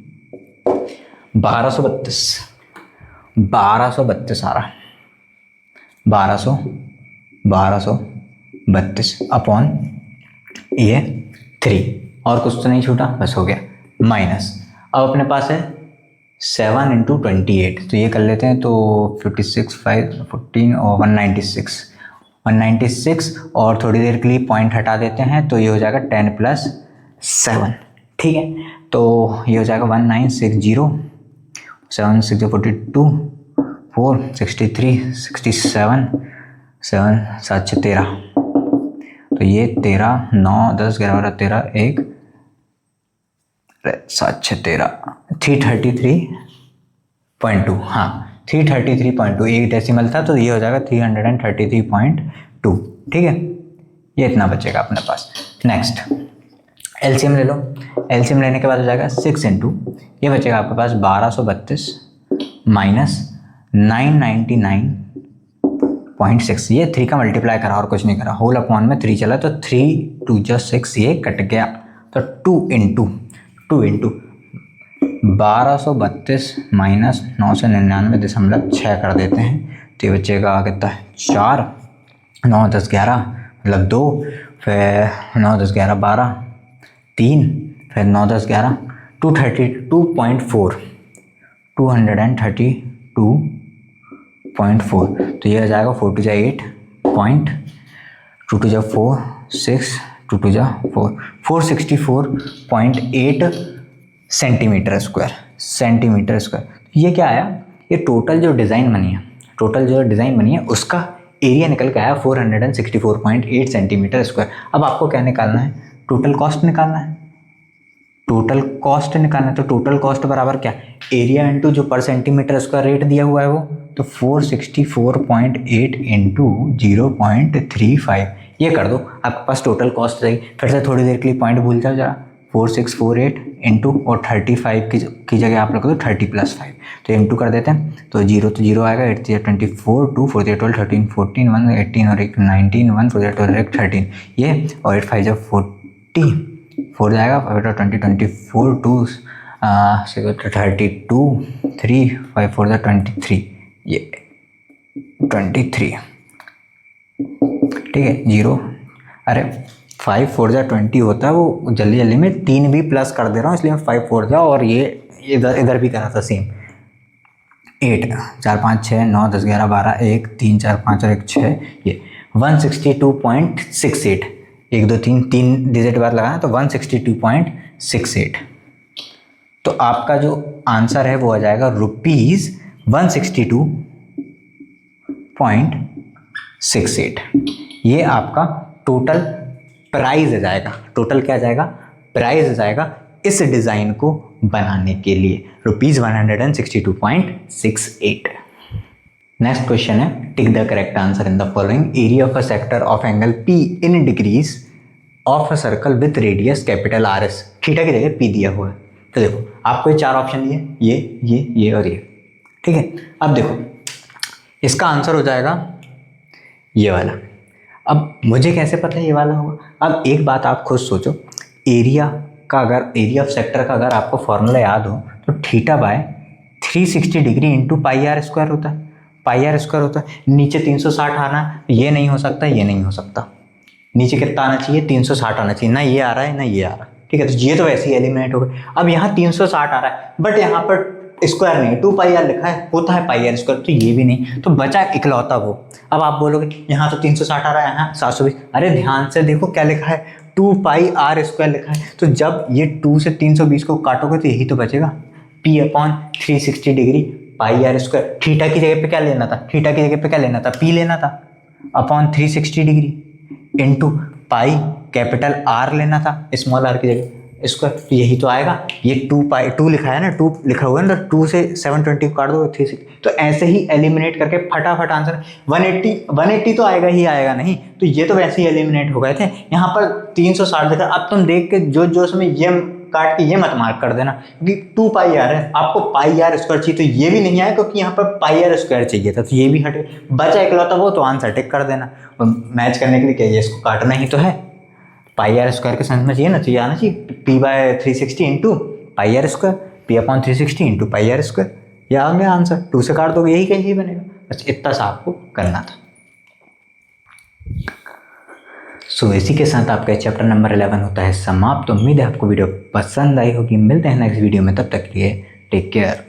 A: 1232 आ रहा, 1232 अपॉन ये 3, और कुछ तो नहीं छूटा, बस हो गया माइनस। अब अपने पास है 7 इंटू 28, तो ये कर लेते हैं, तो 56 5 14 और 196 और थोड़ी देर के लिए पॉइंट हटा देते हैं, तो ये हो जाएगा 10 + 7। ठीक है, तो ये हो जाएगा 1960, 7 6 42 4 63 67 7 7 6 13, तो ये 13 9 10 11 13 1 7 6 13 333.2, हाँ 333.2, एक डेसिमल था तो ये हो जाएगा 333.2। ठीक है, ये इतना बचेगा अपने पास। नेक्स्ट एलसीएम ले लो, एलसीएम लेने के बाद हो जाएगा 6 इंटू ये बचेगा आपके पास 1232 माइनस 999.6, ये 3 का मल्टीप्लाई करा और कुछ नहीं करा, होल अपॉन में 3 चला तो 3 2 जा 6 ये कट गया, तो 2 इंटू 1232 माइनस 999.6 कर देते हैं, तो ये बचेगा कितना है 4 9 10 11 मतलब 2, फिर 9 10 11 12 3, फिर 9 10 11 232.4 232.4, तो ये आ जाएगा 4 2 जा 8 पॉइंट 2 2 जा 4 6 2 2 जा 4 464.8 सेंटीमीटर स्क्वायर। ये क्या आया? ये टोटल जो डिज़ाइन बनी है उसका एरिया निकल के आया 464.8 सेंटीमीटर स्क्वायर। अब आपको क्या निकालना है? टोटल कॉस्ट निकालना है। टोटल कॉस्ट निकालना है, तो टोटल कॉस्ट बराबर क्या, एरिया इंटू जो पर सेंटीमीटर स्क्वायर रेट दिया हुआ है वो, तो 464.8 इंटू 0.35 ये कर दो, आपके पास टोटल कॉस्ट रहेगी। फिर से थोड़ी देर के लिए पॉइंट भूल जाओ जरा, 4648 इंटू और 35 की जगह आप लोग तो 30 + 5, तो इंटू कर देते हैं, तो जीरो तो जीरो आएगा, 8 × 24, 2 4 × 12 13 14 1 18 और 1 19 1 4 × 12 13 ये, और 8 5 40 4 जाएगा, 5 20 24 2 32 3 5 4 23 ये 23, ठीक है जीरो, अरे 5 4 20 होता है वो जल्दी जल्दी में 3 भी प्लस कर दे रहा हूँ, इसलिए मैं 5 4 और ये इधर भी करा था सेम, 8 4 5 6 9 10 11 12 1 3 4 5 और 1 6 ये 162.68, 1 2 3 डिजिट बाद लगाना तो 162.68, तो आपका जो आंसर है वो आ जाएगा ₹162.68, ये आपका टोटल प्राइस आ जाएगा। टोटल क्या आ जाएगा, प्राइस आ जाएगा इस डिज़ाइन को बनाने के लिए ₹162.68। नेक्स्ट क्वेश्चन है, tick the correct answer in the following, area of a sector of angle P in degrees of a circle with radius capital RS, theta की जगह P दिया हुआ है। तो देखो आपको ये 4 ऑप्शन दिए, ये और ये, ठीक है। अब देखो इसका आंसर हो जाएगा ये वाला। अब मुझे कैसे पता है ये वाला होगा, अब एक बात आप खुद सोचो, एरिया ऑफ सेक्टर का अगर आपको फॉर्मूला याद हो तो θ/360 डिग्री इंटू πr² होता है, πr² होता है। नीचे 360 आना, ये नहीं हो सकता, ये नहीं हो सकता, नीचे कितना आना चाहिए, 360 आना चाहिए, ना ये आ रहा है ना ये आ रहा है, ठीक है, तो ये तो वैसे ही एलिमिनेट हो गए। अब यहाँ 360 आ रहा है बट यहाँ पर स्क्वायर नहीं, 2πr लिखा है, होता है πr², तो ये भी नहीं, तो बचा इकलौता वो। अब आप बोलोगे यहाँ तो 360 आ रहा है, यहाँ 720, अरे ध्यान से देखो क्या लिखा है, 2πr² लिखा है, तो जब ये 2 से 320 को काटोगे तो यही तो बचेगा, P/360 डिग्री πr², थीटा की जगह पे क्या लेना था, थीटा की जगह पे क्या लेना था, P लेना था, upon 360 degree into pi capital R लेना था, स्मॉल r की जगह इसको, तो यही तो आएगा, ये 2 लिखा है ना, 2 लिखा हुआ है ना, 2 से 720 काट दो 360, तो ऐसे ही एलिमिनेट करके फटाफट आंसर 180 तो आएगा ही आएगा नहीं, तो ये तो वैसे ही एलिमिनेट हो गए थे। यहाँ पर 360 देखा, अब तुम देख के जो समय ये काट के ये मत मार्क कर देना, क्योंकि 2πr है, आपको πr² चाहिए, तो ये भी नहीं आया क्योंकि यहाँ पर πr² चाहिए था, तो ये भी हटे, बचा इकलौता वो, तो आंसर टिक कर देना। मैच करने के लिए क्या, ये इसको काटना ही तो है, πr² के सेंस में चाहिए ना, चाहिए आना चाहिए P/360 into πr², P/360 into πr², यह आ गया आंसर, 2 से काट दोगे यही कहीं बनेगा, बस इतना सा आपको करना था। सो इसी के साथ आपका चैप्टर नंबर 11 होता है समाप्त। तो उम्मीद है आपको वीडियो पसंद आई होगी, मिलते हैं नेक्स्ट वीडियो में, तब तक के लिए टेक केयर।